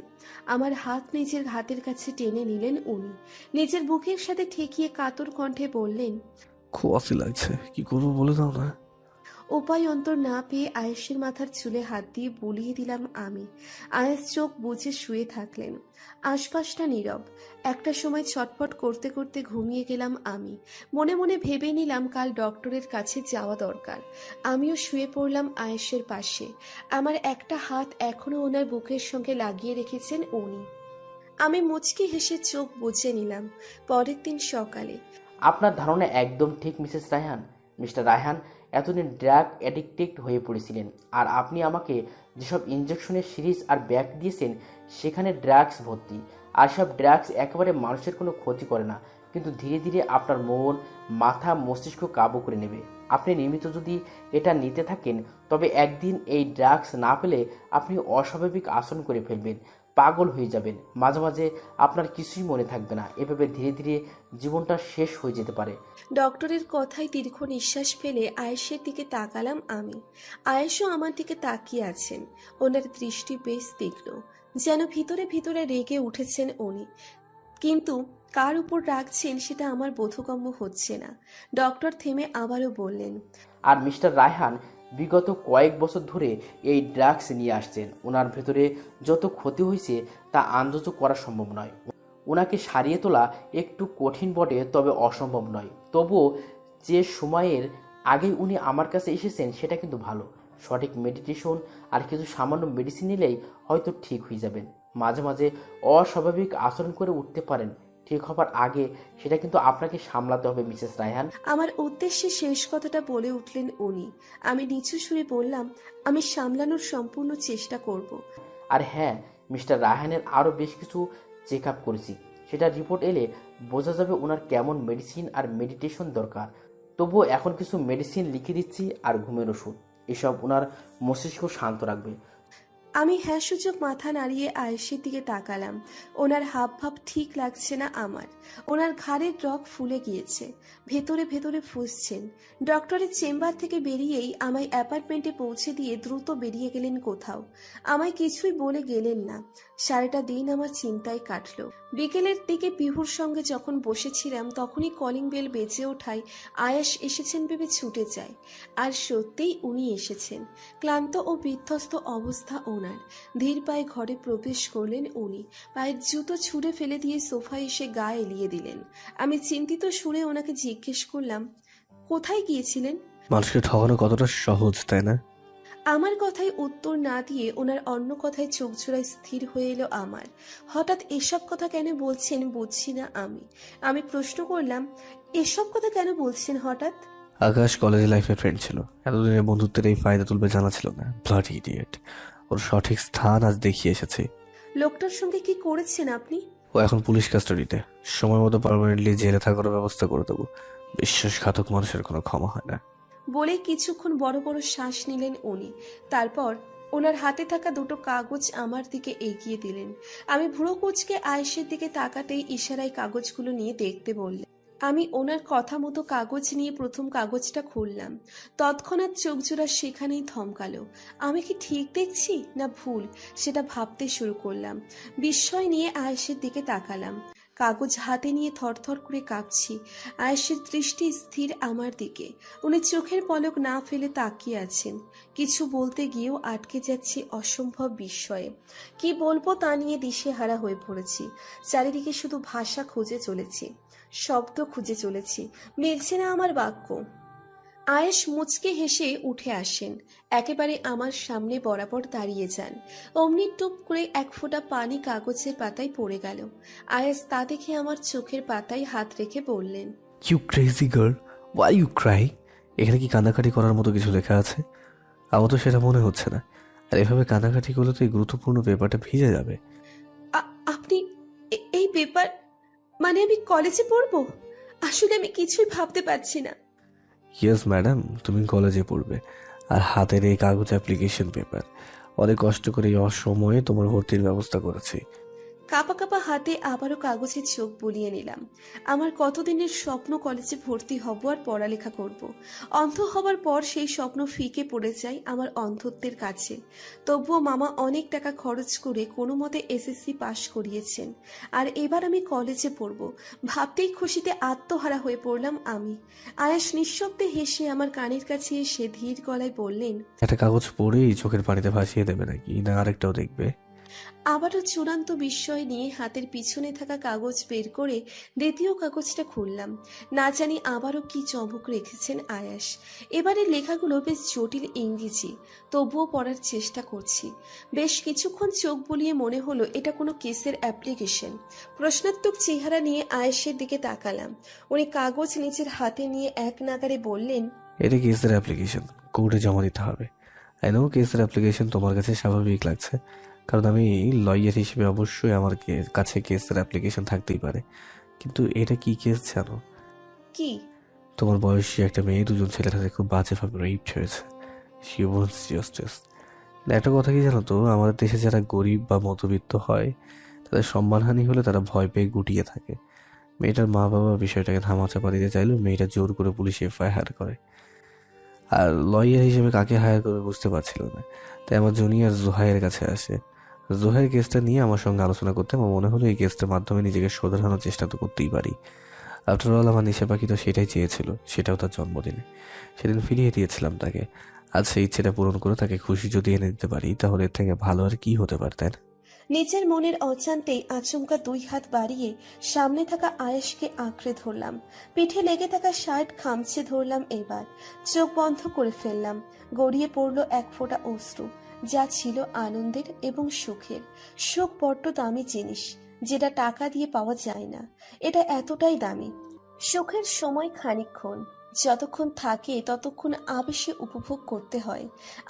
আমার হাত নিজের হাতের কাছে টেনে নিলেন উনি। নিজের বুকের সাথে ঠেকিয়ে কাতর কণ্ঠে বললেন, খুব অস্থির লাগছে, কি করবো বলে দাও না। উপায় অন্তর না পেয়ে আয়েশের মাথার চুলে হাত দিয়ে বুলিয়ে দিলাম আমি। আয়েশ চোখ বুজে শুয়ে থাকলেন। আশপাশটা নীরব। একটা সময় ছটফট করতে করতে ঘুমিয়ে গেলাম আমি। মনে মনে ভেবে নিলাম কাল ডক্টরের কাছে যাওয়া দরকার। আমিও শুয়ে পড়লাম আয়েশের পাশে। আমার একটা হাত এখনো ওনার বুকের সঙ্গে লাগিয়ে রেখেছেন উনি। আমি মুচকি হেসে চোখ বুজে নিলাম। পরের দিন সকালে। আপনার ধারণা একদম ঠিক মিসেস রায়হান। মিস্টার রায়হান এতদিন ড্রাগ অ্যাডিক্টেড হয়ে পড়েছিলেন, আর আপনি আমাকে যেসব ইঞ্জেকশনের সিরিজ আর ব্যাগ দিয়েছেন সেখানে ড্রাগস ভর্তি। আর সব ড্রাগস একেবারে মানুষের কোনো ক্ষতি করে না, কিন্তু ধীরে ধীরে আপনার মন, মাথা, মস্তিষ্ক কাবু করে নেবে। আপনি নিয়মিত যদি এটা নিতে থাকেন, তবে একদিন এই ড্রাগস না পেলে আপনি অস্বাভাবিক আচরণ করে ফেলবেন, পাগল হয়ে যাবেন, মাঝে মাঝে আপনার কিছুই মনে থাকবে না। এভাবে ধীরে ধীরে জীবনটা শেষ হয়ে যেতে পারে। ডক্টরের কথায় দীর্ঘ নিঃশ্বাস ফেলে আয়েশের দিকে তাকালাম আমি। আয়েশও আমার দিকে তাকিয়ে আছেন। ওনার দৃষ্টি বেশ তীক্ষ্ণ, যেন ভিতরে ভিতরে রেগে উঠেছেন উনি। কিন্তু কার উপর রাখছেন সেটা আমার বোধগম্য হচ্ছে না। ডক্টর থেমে আবারও বললেন, আর মিস্টার রায়হান বিগত কয়েক বছর ধরে এই ড্রাগস নিয়ে আসছেন। ওনার ভেতরে যত ক্ষতি হয়েছে তা আন্দাজ করা সম্ভব নয়। ওনাকে সারিয়ে তোলা একটু কঠিন বটে, তবে অসম্ভব নয়। তবুও যে সময়ের আগেই উনি আমার কাছে এসেছেন সেটা কিন্তু ভালো। সঠিক মেডিটেশন আর কিছু সামান্য মেডিসিন নিলেই হয়তো ঠিক হয়ে যাবেন। মাঝে মাঝে অস্বাভাবিক আচরণ করে উঠতে পারেন, ঠিক হবার আগে সেটা কিন্তু আপনাকে সামলাতে হবে মিসেস রায়হান। আমার উদ্দেশ্যে শেষ কথাটা বলে উঠলেন উনি। আমি নিচু সুরে বললাম, আমি সামলানোর সম্পূর্ণ চেষ্টা করব। আর হ্যাঁ, মিস্টার রায়হানের আরও বেশ কিছু চেক আপ করেছি, সেটা রিপোর্ট এলে বোঝা যাবে ওনার কেমন মেডিসিন আর মেডিটেশন দরকার। তবুও এখন কিছু মেডিসিন লিখে দিচ্ছি আর ঘুমের ওষুধ, এসব ওনার মস্তিষ্ক শান্ত রাখবে। আমি হ্যাঁ সূচক মাথা নাড়িয়ে আয়েশের দিকে তাকালাম। ওনার হাব ভাব ঠিক লাগছে না আমার। ওনার ঘাড়ের রগ ফুলে গিয়েছে, ভেতরে ভেতরে ফুসছেন। ডক্টরের চেম্বার থেকে বেরিয়েই আমায় অ্যাপার্টমেন্টে পৌঁছে দিয়ে দ্রুত বেরিয়ে গেলেন কোথাও। আমায় কিছুই বলে গেলেন না। সারাটা দিন আমার চিন্তায় কাটলো। বিকেলের দিকে পিহুর সঙ্গে যখন বসেছিলাম তখনই কলিং বেল বেজে ওঠায় আয়াস এসেছেন ভেবে ছুটে যায়। আর সত্যিই উনি এসেছেন। ক্লান্ত ও বিধ্বস্ত অবস্থা ওনার। ধীর পায়ে ঘরে প্রবেশ করলেন উনি। পায়ের জুতো ছুঁড়ে ফেলে দিয়ে সোফায় এসে গা এলিয়ে দিলেন। আমি চিন্তিত সুরে ওনাকে জিজ্ঞেস করলাম, কোথায় গিয়েছিলেন? মানুষকে ঠকানো কতটা সহজ, তাই না? আমার কথায় উত্তর না দিয়ে ওনার অন্য কথায় চোখ জোড়ায় স্থির হয়ে এলো আমার। হঠাৎ এসব কথা কেন বলছেন বুঝছি না আমি প্রশ্ন করলাম, এসব কথা কেন বলছেন হঠাৎ? আকাশ কলেজ লাইফে ফ্রেন্ড ছিল, এতদিনের বন্ধুত্বের এই ফায়দা তুলবে জানা ছিল না। Bloody idiot. ওর সঠিক স্থান আজ দেখিয়ে এসেছে। লোকটার সঙ্গে কি করেছেন আপনি? ও এখন পুলিশ কাস্টাডিতে। সময় মতো পার্মানেন্টলি জেলে থাকার ব্যবস্থা করে দেবো। বিশ্বাসঘাতক মানুষের কোনো ক্ষমা হয় না। বলে কিছুক্ষণ বড় বড় শ্বাস নিলেন উনি। তারপর ওনার হাতে থাকা দুটো কাগজ আমার দিকে এগিয়ে দিলেন। আমি ভুরু কুঁচকে আয়েশের দিকে তাকাতেই ইশারায় কাগজগুলো নিয়ে দেখতে বললেন। আমি ওনার কথা মতো কাগজ নিয়ে প্রথম কাগজটা খুললাম। তৎক্ষণাৎ চোখজোড়া সেখানেই থমকালো। আমি কি ঠিক দেখছি না ভুল সেটা ভাবতে শুরু করলাম। বিস্ময় নিয়ে আয়েশের দিকে তাকালাম। কাগজ হাতে নিয়ে থরথর করে কাঁপছি। আয়েশের দৃষ্টি স্থির আমার দিকে। উনি চোখের পলক না ফেলে তাকিয়ে আছেন। কিছু বলতে গিয়েও আটকে যাচ্ছি অসম্ভব বিস্ময়ে। কি বলবো তা নিয়ে দিশেহারা হয়ে পড়েছি। চারিদিকে শুধু ভাষা খুঁজে চলেছি, শব্দ খুঁজে চলেছি, মিলছে না আমার বাক্য। আয়েশ মুচকে হেসে উঠে আসেন। একেবারে আমার সামনে বরাবর দাঁড়িয়ে যান। অমনি টুপ করে এক ফোঁটা পানি কাগজের পাতায় পড়ে গেল। আয়েশ তা দেখে আমার চোখের পাতায় হাত রেখে বললেন, you crazy girl, why you cry? এখানে কি কান্নাকাটি করার মতো কিছু লেখা আছে? আমার তো সেটা মনে হচ্ছে না। আর এভাবে কান্নাকাটি করলে তো এই গুরুত্বপূর্ণ পেপারটা ভিজে যাবে। আপনি এই পেপার মানে আমি কলেজে পড়বো? আসলে আমি কিছুই ভাবতে পারছি না। ইয়েস ম্যাডাম, তুমি কলেজে পড়বে। আর হাতের এই কাগজ অ্যাপ্লিকেশন পেপার। অনেক কষ্ট করে এই অসময়ে তোমার ভর্তির ব্যবস্থা করেছি। কাঁপা কাঁপা হাতে আবারও কাগজে চোখ বুলিয়ে নিলাম। আমার কতদিনের স্বপ্ন কলেজে ভর্তি হব আর পড়ালেখা করব। অন্ধ হবার পর সেই স্বপ্ন ফিকে পড়ে যায় আমার অন্ধত্বের কাছে। তবুও মামা অনেক টাকা খরচ করে কোনো মতে এসএসসি পাশ করিয়েছেন। আর এবার আমি কলেজে পড়ব ভাবতেই খুশিতে আত্মহারা হয়ে পড়লাম আমি। আয়াস নিঃশব্দে হেসে আমার কানের কাছে এসে ধীর গলায় বললেন, একটা কাগজ পড়েই চোখের পানিতে ভাসিয়ে দেবে নাকি, না আরেকটাও দেখবে? আবারও চূড়ান্ত বিস্ময় নিয়ে হাতের পিছনে থাকা কাগজ বের করে দ্বিতীয় কাগজটা খুললাম। না জানি আবারও কি চমক রেখেছেন আয়াস। এবারের লেখাগুলো বেশ জটিল ইংরেজি, তবুও পড়ার চেষ্টা করছি। বেশ কিছুক্ষণ চোখ বুলিয়ে মনে হলো এটা কোনো কেসের অ্যাপ্লিকেশন। প্রশ্নাত্মক চেহারা নিয়ে আয়াসের দিকে তাকালাম। উনি কাগজ নিজের হাতে নিয়ে এক নাগারে বললেন, এটা কেসের অ্যাপ্লিকেশন, কোর্টে জমা দিতে হবে। আই নো কেসের অ্যাপ্লিকেশন তোমার কাছে স্বাভাবিক লাগছে, কারণ আমি লয়ার হিসেবে অবশ্যই আমার কাছে কেসের অ্যাপ্লিকেশন থাকতেই পারে। কিন্তু এটা কি কেস জানো? কি? তোমার বয়সী একটা মেয়ে দুজন ছেলের সাথে খুব বাজেভাবে রেপড হয়েছে। She wants justice. একটা কথা কি জানো তো, আমাদের দেশে যারা গরিব বা মধ্যবিত্ত হয় তাদের সম্মানহানি হলে তারা ভয় পেয়ে গুটিয়ে থাকে। মেয়েটার মা বাবা বিষয়টাকে ধামাচাপা দিতে চাইলেও মেয়েটা জোর করে পুলিশে এফআইআর করে। আর লয়ার হিসেবে কাকে হায়ার করবে বুঝতে পারছিল না, তাই আমার জুনিয়র জোহাইয়ের কাছে আসে। জোহাইয়ের কেসটা নিয়ে আমার সঙ্গে আলোচনা করতে আমার মনে হলো এই কেসটার মাধ্যমে নিজেকে শোধরানোর চেষ্টা তো করতেই পারি। আফটার অল আমার নিশা পাখি তো সেটাই চেয়েছিল, সেটাও তার জন্মদিনে। সেদিন ফিরিয়ে দিয়েছিলাম তাকে। আজ সেই ইচ্ছেটা পূরণ করে তাকে খুশি যদি এনে দিতে পারি তাহলে এর থেকে ভালো আর কি হতে পারে, তাই না? নিজের মনের অজান্তেই আচমকা দুই হাত বাড়িয়ে সামনে থাকা আয়েশকে আঁকড়ে ধরলাম। পিঠে লেগে থাকা শার্ট খামচে ধরলাম। এবার চোখ বন্ধ করে ফেললাম। গড়িয়ে পড়ল এক ফোঁটা অশ্রু, যা ছিল আনন্দের এবং সুখের। সুখ বড্ড দামি জিনিস, যেটা টাকা দিয়ে পাওয়া যায় না। এটা এতটাই দামি। সুখের সময় খানিকক্ষণ, যতক্ষণ থাকে ততক্ষণ আবেশে উপভোগ করতে হয়।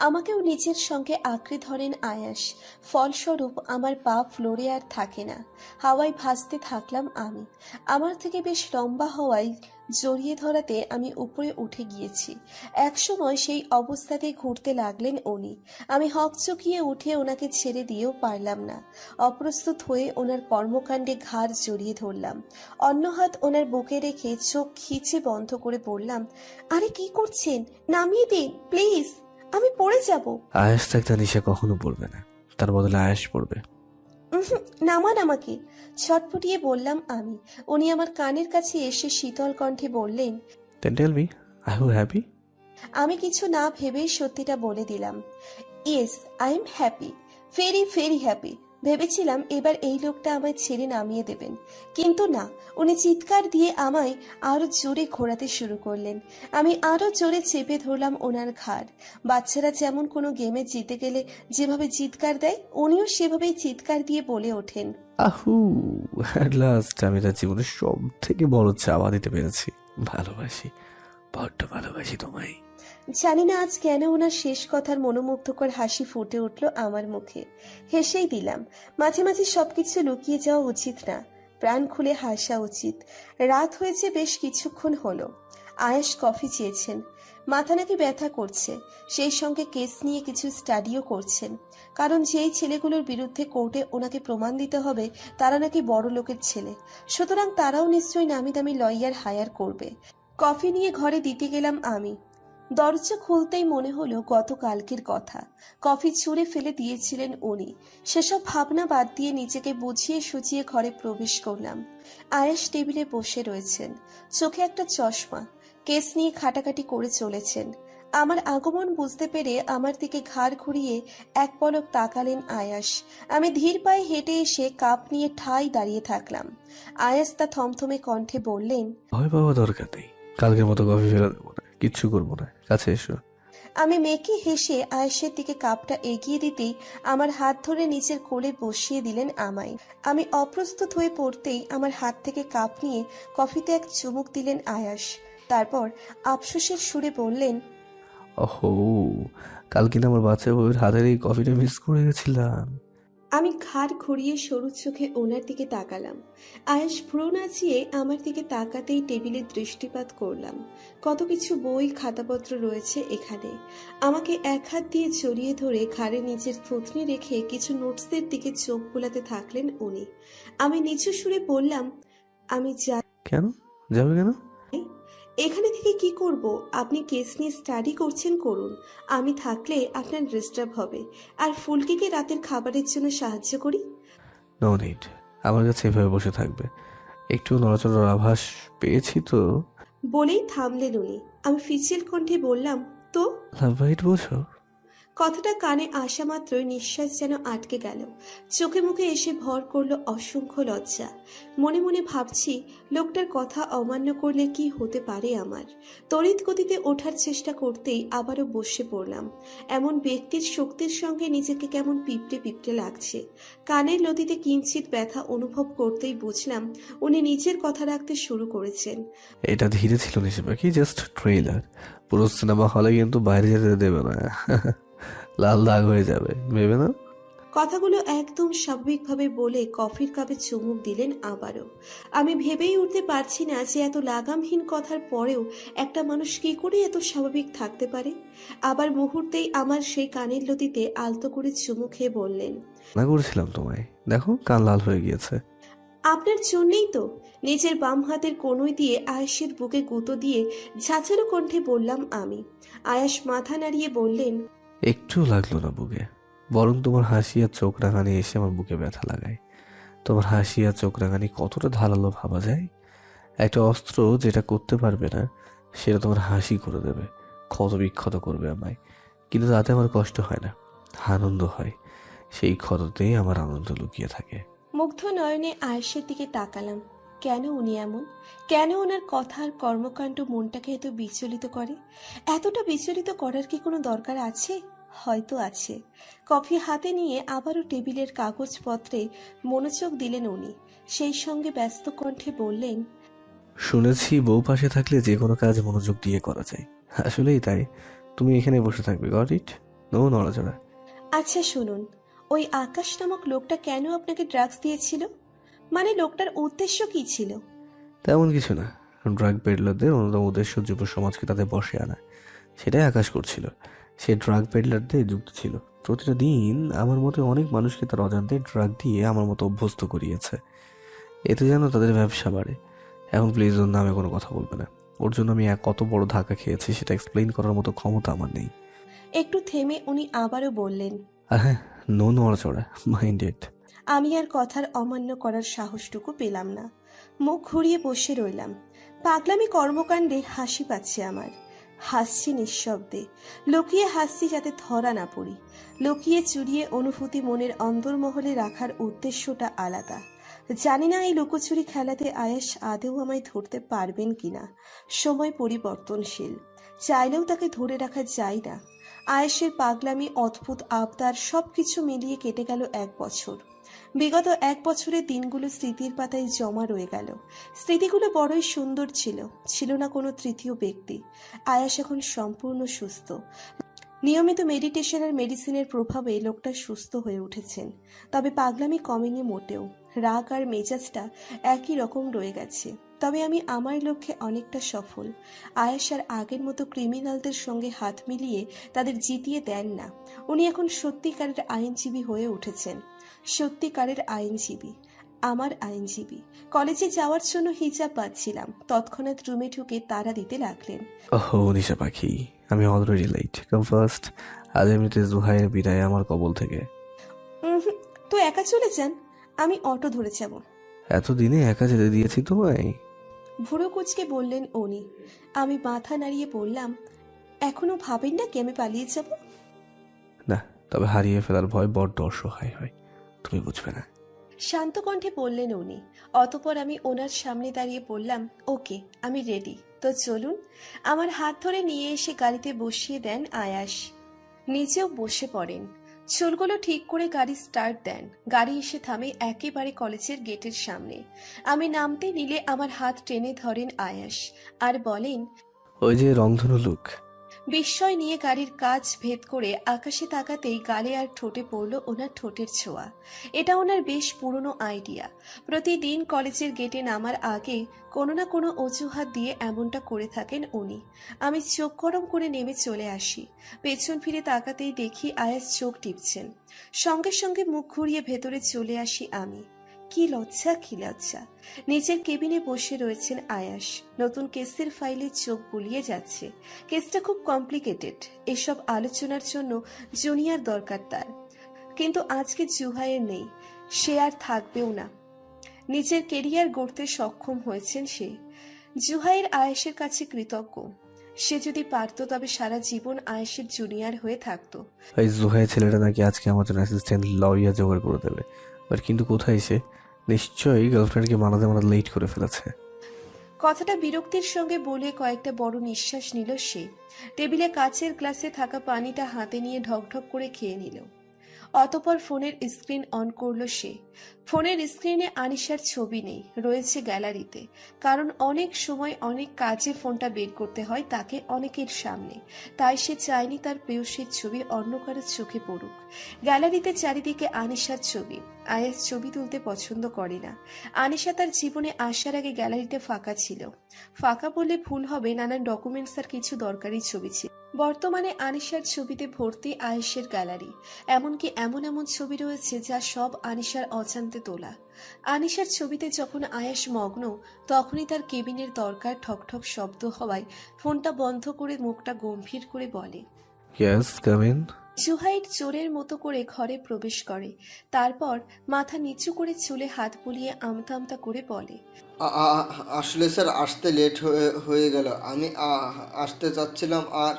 আমাকেও নিজের সঙ্গে আঁকড়ে ধরেন আয়াস। ফলস্বরূপ আমার পা ফ্লোরে আর থাকে না, হাওয়ায় ভাসতে থাকলাম আমি। আমার থেকে বেশ লম্বা হওয়ায় জড়িয়ে ধরাতে আমি উপরে উঠে গিয়েছি। একসময় সেই অবস্থাতেই ঘুরতে লাগলেন উনি। আমি হকচকিয়ে উঠে ওনাকে ছেড়ে দিয়েও পারলাম না। অপ্রস্তুত হয়ে ওনার কর্মকাণ্ডে ঘাড় জড়িয়ে ধরলাম। অন্য হাত ওনার বুকে রেখে চোখ খিচে বন্ধ করে বললাম, আরে কি করছেন, নামিয়ে দিন প্লিজ, আমি পড়ে যাব। আয়াস থাকতে নিশা কখনো পড়বে না, তার বদলে আয়াস পড়বে। নামান আমাকে, ছটফটিয়ে বললাম আমি। উনি আমার কানের কাছে এসে শীতল কণ্ঠে বললেন, then tell me, I you happy? আমি কিছু না ভেবেই সত্যিটা বলে দিলাম। Yes, I am happy, very very happy. ভেবেছিলাম এবার এই লোকটা আমায় ছেড়ে নামিয়ে দেবেন, কিন্তু না, উনি চিৎকার দিয়ে আমায় আরো জোরে ঘোরাতে শুরু করলেন। আমি আরো জোরে চেপে ধরলাম ওনার ঘাড়। বাচ্চারা যেমন কোনো গেমে জিতে গেলে যেভাবে চিৎকার দেয়, উনিও সেভাবেই চিৎকার দিয়ে বলে ওঠেন, আহু, অ্যাট লাস্ট আমি তার জীবনের সব থেকে বড় চাওয়া দিতে পেরেছি। ভালোবাসি, বড্ড ভালোবাসি তোমায়। জানি না আজ কেন ওনার শেষ কথার মনোমুগ্ধকর হাসি ফুটে উঠল আমার মুখে। হেসেই দিলাম। মাঝে মাঝে সবকিছু লুকিয়ে যাওয়া উচিত না, প্রাণ খুলে হাসা উচিত। রাত হয়েছে, বেশ কিছুক্ষণ হলো। আয়েশ কফি চেয়েছেন। মাথা নাকি ব্যথা করছে, সেই সঙ্গে কেস নিয়ে কিছু স্টাডিও করছেন। কারণ যেই ছেলেগুলোর বিরুদ্ধে কোর্টে ওনাকে প্রমাণ দিতে হবে তারা নাকি বড় লোকের ছেলে, সুতরাং তারাও নিশ্চয়ই নামি দামি লয়ার হায়ার করবে। কফি নিয়ে ঘরে দিতে গেলাম আমি। দরজা খুলতেই মনে হলো গতকালকের কথা। কফি ছুঁড়ে ফেলে দিয়েছিলেন উনি। সেসব ভাবনা বাদ দিয়ে নিজেকে বুঝিয়ে সুঝিয়ে ঘরে প্রবেশ করলাম। আয়েশ টেবিলে বসে রয়েছেন, চোখে একটা চশমা, কেস নিয়ে খাটাখাটি করে চলেছেন। আমার আগমন বুঝতে পেরে আমার দিকে ঘাড় ঘুরিয়ে এক পলক তাকালেন আয়াস। আমি ধীর পায়ে হেঁটে এসে কাপ নিয়ে ঠাই দাঁড়িয়ে থাকলাম। আয়াস তা থমথমে কণ্ঠে বললেন, ভয় পাওয়া দরকার নেই, কালকের মতো কফি ফেলে দেবো না, কিচ্ছু করবো না, কাছে এসো। আমি মেকি হেসে আয়েশের দিকে কাপটা এগিয়ে দিতেই আমার হাত ধরে নিচের কোলে বসিয়ে দিলেন আমায়। আমি অপ্রস্তুত হয়ে পড়তেই আমার হাত থেকে কাপ নিয়ে কফিতে এক চুমুক দিলেন আয়াস। তারপর আফসোসের সুরে বললেন, ওহো, কাল কিনা আমার বাচ্চা বউয়ের হাতের এই কফিটা মিস করে গেছিলাম। আমি ঘাড় ঘুরিয়ে সরু চোখে ওনার দিকে তাকালাম। আয়েশ ভ্রু নাচিয়ে আমার দিকে তাকাতেই টেবিলে দৃষ্টিপাত করলাম। কত কিছু বই খাতাপত্র রয়েছে এখানে। আমাকে এক হাত দিয়ে জড়িয়ে ধরে ঘাড়ে নিচের থুতনি রেখে কিছু নোটসের দিকে চোখ বোলাতে থাকলেন উনি। আমি নিচু সুরে বললাম, আমি যাই। কেন যাবে কেন? এখানে থেকে কি করব? আপনি কেস নিয়ে স্টাডি করছেন, করুন। আমি থাকলে আপনার ডিস্টার্ব হবে। আর ফুলকিকে রাতের খাবারের জন্য সাহায্য করি। নো নিড, আমার কাছে এভাবে বসে থাকবে। একটু নড়াচড়ার আভাস পেয়েছি তো। বলেই থামলেন উনি। আমি ফিচিল কণ্ঠে বললাম, তো? লাভ বাইট বোঝো? কথাটা কানে আসা মাত্রই নিঃশ্বাস যেন আটকে গেল। চোখে মুখে এসে ভর করলো অসংখ্য লজ্জা। মনে মনে ভাবছি, লোকটার কথা অমান্য করলে কি হতে পারে আমার। তড়িৎ গতিতে ওঠার চেষ্টা করতেই আবারও বসে পড়লাম। এমন ব্যক্তির শক্তির সঙ্গে নিজেকে কেমন পিঁপড়ে পিঁপড়ে লাগছে। কানের লতিতে কিঞ্চিত ব্যথা অনুভব করতেই বুঝলাম উনি নিজের কথা রাখতে শুরু করেছেন। এটা ধীরে ছিল নিশা পাখি, জাস্ট ট্রেলার। পুরো সিনেমা হলে কিন্তু বাইরে যেতে দেবে না। লাল দাগ হয়ে যাবে, ভেবে না। কথাগুলো একদম স্বাভাবিকভাবে বলে কফির কাপে চুমুক দিলেন আবারও। আমি ভেবেই উঠতে পারছি না যে এত লাগামহীন কথার পরেও একটা মানুষ কি করে এত স্বাভাবিক থাকতে পারে। আবার মুহূর্তেই আমার সেই কানের লতিতে আলতো করে চুমু খেয়ে বললেন, না করেছিলাম তোমায়, দেখো কান লাল হয়ে গিয়েছে। আপনার জন্যই তো। নিজের বাম হাতের কনুই দিয়ে আয়েশের বুকে গুঁতো দিয়ে ঝাঁঝালো কণ্ঠে বললাম আমি। আয়াস মাথা নাড়িয়ে বললেন, একটু লাগলো না বুকে, বরং তোমার হাসি আর চোখ রাঙানি এসে আমার বুকে ব্যথা লাগায়। তোমার হাসি আর চোখ রাঙানি কতটা ধারালো ভাবা যায়। একটা অস্ত্র যেটা করতে পারবে না সেটা তোমার হাসি করে দেবে, ক্ষত বিক্ষত করবে আমায়, কিন্তু তাতে আমার কষ্ট হয় না, আনন্দ হয়। সেই ক্ষততেই আমার আনন্দ লুকিয়ে থাকে। মুগ্ধ নয়নে আয়েশের দিকে তাকালাম। কেন উনি এমন? কেন ওনার কথা আর কর্মকাণ্ড মনটাকে এত বিচলিত করে? এতটা বিচলিত করার কি কোনো দরকার আছে? হয়তো আছে। কফি হাতে নিয়ে আবারও টেবিলের কাগজপত্রে মনোযোগ দিলেন উনি। সেই সঙ্গে ব্যস্ত কণ্ঠে বললেন, শুনেছি বউ পাশে থাকলে যে কোনো কাজ মনোযোগ দিয়ে করা যায়। আসলেই তাই, তুমি এখানে বসে থাকবে, গট ইট? নো নড়াচড়া। আচ্ছা শুনুন, ওই আকাশ নামক লোকটা কেন আপনাকে ড্রাগস দিয়েছিল? মানে লোকটার উদ্দেশ্য কি ছিল? তেমন কিছু না, ড্রাগ পেডলারদের অন্যতম উদ্দেশ্য যুব সমাজকে তাদের বশে আনা। সেটাই আকাশ করছিল। সে ড্রাগ পেডলারদের যুক্ত ছিল। প্রতিটা দিন আমার মতো অনেক মানুষকে তার অজান্তে ড্রাগ দিয়ে আমার মতো অভ্যস্ত করিয়েছে। এতে যেন তাদের ব্যবসা বাড়ে। এখন প্লিজ ওর নামে কোনো কথা বলবে না। ওর জন্য আমি কত বড় ধাক্কা খেয়েছি সেটা এক্সপ্লেইন করার মতো ক্ষমতা আমার নেই। একটু থেমে উনি আবারও বললেন, আর হ্যাঁ, নো নড়াচড়া, মাইন্ডেড। আমি আর কথার অমান্য করার সাহসটুকু পেলাম না। মুখ ঘুরিয়ে বসে রইলাম। পাগলামি কর্মকাণ্ডে হাসি পাচ্ছে আমার। হাসছি নিঃশব্দে, লুকিয়ে হাসছি যাতে ধরা না পড়ি। লুকিয়ে চুরিয়ে অনুভূতি মনের অন্দরমহলে রাখার উদ্দেশ্যটা আলাদা। জানি না এই লুকোচুরি খেলাতে আয়াস আদেও আমায় ধরতে পারবেন কিনা। সময় পরিবর্তনশীল, চাইলেও তাকে ধরে রাখা যায় না। আয়েশের পাগলামি, অদ্ভুত আবদার সবকিছু মিলিয়ে কেটে গেল 1 বছর। বিগত 1 বছরের দিনগুলো স্মৃতির পাতায় জমা রয়ে গেল। স্মৃতিগুলো বড়ই সুন্দর ছিল। ছিল না কোনো তৃতীয় ব্যক্তি। আয়াস এখন সম্পূর্ণ সুস্থ। নিয়মিত মেডিটেশন আর মেডিসিনের প্রভাবে লোকটা সুস্থ হয়ে উঠেছেন। তবে পাগলামি কমেনি মোটেও। রাগ আর মেজাজটা একই রকম রয়ে গেছে। তবে আমি আমার লক্ষ্যে অনেকটা সফল। আয়েশ আর আগের মতো ক্রিমিনালদের সঙ্গে হাত মিলিয়ে তাদের জিতিয়ে দেন না। উনি এখন সত্যিকারের আইনজীবী হয়ে উঠেছেন। সত্যিকারের আইনজীবী, আমার আইনজীবী। কলেজে যাওয়ার জন্য হিজাব পাচ্ছিলাম, তৎক্ষণাৎ রুমে ঢুকে তাড়া দিতে লাগলেন। ওহো নিশা পাখি, আমি অলরেডি লেট। Come first. আজ এমনিতে জুহাইয়ের বিদায় আমার কবল থেকে। তো একা চলে যান, আমি অটো ধরে যাব। এতদিনে একা যেতে দিয়েছি তোমায়? ভুরু কুচকে বললেন উনি। আমি মাথা নাড়িয়ে বললাম, এখনো ভাবেন না কি আমি পালিয়ে যাব? না, তবে হারিয়ে ফেলার ভয় বড্ড অসহায় হয়, তুমি বুঝবে না। শান্ত কণ্ঠে বললেন উনি। অতঃপর আমি ওনার সামনে দাঁড়িয়ে বললাম, ওকে, আমি রেডি, তো চলুন। আমার হাত ধরে নিয়ে এসে গাড়িতে বসিয়ে দেন আয়াস। নিজেও বসে পড়েন। চুলগুলো ঠিক করে গাড়ি স্টার্ট দেন। গাড়ি এসে থামে একেবারে কলেজের গেটের সামনে। আমি নামতে নিলে আমার হাত টেনে ধরেন আয়াস আর বলেন, ওই যে রংধনু লুক। বিস্ময় নিয়ে গাড়ির কাচ ভেদ করে আকাশে তাকাতেই গালে আর ঠোঁটে পড়ল ওনার ঠোঁটের ছোঁয়া। এটা ওনার বেশ পুরনো আইডিয়া। প্রতিদিন কলেজের গেটে নামার আগে কোনো না কোনো অজুহাত দিয়ে এমনটা করে থাকেন উনি। আমি চোখ গরম করে নেমে চলে আসি। পেছন ফিরে তাকাতেই দেখি আয়াস চোখ টিপছেন। সঙ্গে সঙ্গে মুখ ঘুরিয়ে ভেতরে চলে আসি আমি। কি লজ্জা, কি লজ্জা! নিচের কেবিনে বসে রয়েছেন আয়াস। নতুন কেসের ফাইলে চোখ বুলিয়ে যাচ্ছে। কেসটা খুব কমপ্লিকেটেড। এসব আলোচনার জন্য জুনিয়র দরকার তার। কিন্তু আজকে জুহাইয়ের নেই, সে আর থাকবেও না। নিজের কেরিয়ার গড়তে সক্ষম হয়েছেন সে। জুহাইয়ের আয়েশের কাছে কৃতজ্ঞ। সে যদি পারত তবে সারা জীবন আয়েশের জুনিয়র হয়ে থাকতো। ওই জুহাই ছেলেটা নাকি আজকে আমার জন্য অ্যাসিস্ট্যান্ট লয়ার জোগাড় করে দেবে। বাট কিন্তু কোথায় সে? নিশ্চয়ই গার্লফ্রেন্ডকে মানাতে লেট করে ফেলেছে। কথাটা বিরক্তির সঙ্গে বলে কয়েকটা বড় নিঃশ্বাস নিল সে। টেবিলে কাচের গ্লাসে থাকা পানিটা হাতে নিয়ে ঢকঢক করে খেয়ে নিল। অতঃপর ফোনের স্ক্রিন অন করলো সে। ফোনের স্ক্রিনে আনিশার ছবি নেই, রয়েছে গ্যালারিতে। কারণ অনেক সময় অনেক কাজে ফোনটা বের করতে হয় তাকে অনেকের সামনে। তাই সে চায়নি তার প্রেয়সীর ছবি অন্য কারো চোখে পড়ুক। গ্যালারিতে চারিদিকে আনিশার ছবি। আয়াস ছবি তুলতে পছন্দ করে না। আনিশা তার জীবনে আসার আগে গ্যালারিটা ফাঁকা ছিল। ফাঁকা বললে ভুল হবে, নানান ডকুমেন্টস আর কিছু দরকারি ছবি ছিল। বর্তমানে আনিশার ছবিতে ভর্তি আয়েশের গ্যালারি। এমনকি এমন এমন ছবি রয়েছে যা সব আনিশার অজান্তে তোলা। আনিশার ছবিতে যখন আয়েশ মগ্ন, তখনই তার কেবিনের দরকার। ঠকঠক শব্দ হওয়ায় ফোনটা বন্ধ করে মুখটা গম্ভীর করে বলে, ইয়েস, কাম ইন। জুহাইর চোরের মতো করে ঘরে প্রবেশ করে। তারপর মাথা নিচু করে চুলে হাত বুলিয়ে আমতা আমতা করে বলে, আসলে স্যার আসতে লেট হয়ে গেল। আমি আসতে চাচ্ছিলাম। আর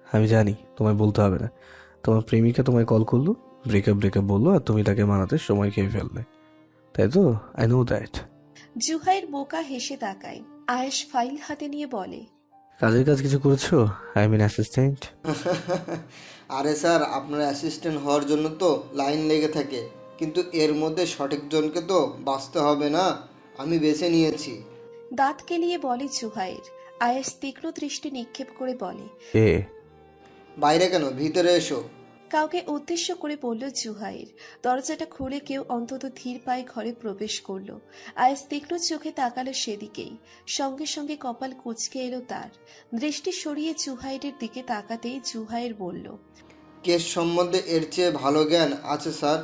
আমি জানি তোমায় বলতে হবে না। তোমার প্রেমিকা তোমায় কল করলো, ব্রেকআপ বললো, আর তুমি তাকে মানাতে সময় খেয়ে ফেললে, তাই তো? I know that. জুহাইর বোকা হেসে তাকায়। আয়েশ ফাইল হাতে নিয়ে বলে, কাজের কাজ কিছু করেছো? I mean assistant. আরে স্যার, আপনার অ্যাসিস্ট্যান্ট হওয়ার জন্য তো লাইন লেগে থাকে, কিন্তু এর মধ্যে সঠিক জনকে তো বাঁচতে হবে না। আমি বেছে নিয়েছি। দাঁত কেলিয়ে বলে জুহাইর। আয়েশ তীক্ষ্ণ দৃষ্টি নিক্ষেপ করে বলে, এ বাইরে কেন, ভিতরে এসো। কাউকে উদ্দেশ্য করে বলল জুহাইর। দরজাটা খুলে কেউ অন্তত ধীর পায়ে ঘরে প্রবেশ করলো। আয়াস তীক্ষ্ণ চোখে তাকালো সেদিকেই। সঙ্গে সঙ্গে কপাল কুঁচকে এলো তার। দৃষ্টি সরিয়ে জুহাইরের দিকে তাকাতেই জুহাইর বলল, কেস সম্বন্ধে এর চেয়ে ভালো জ্ঞান আছে স্যার।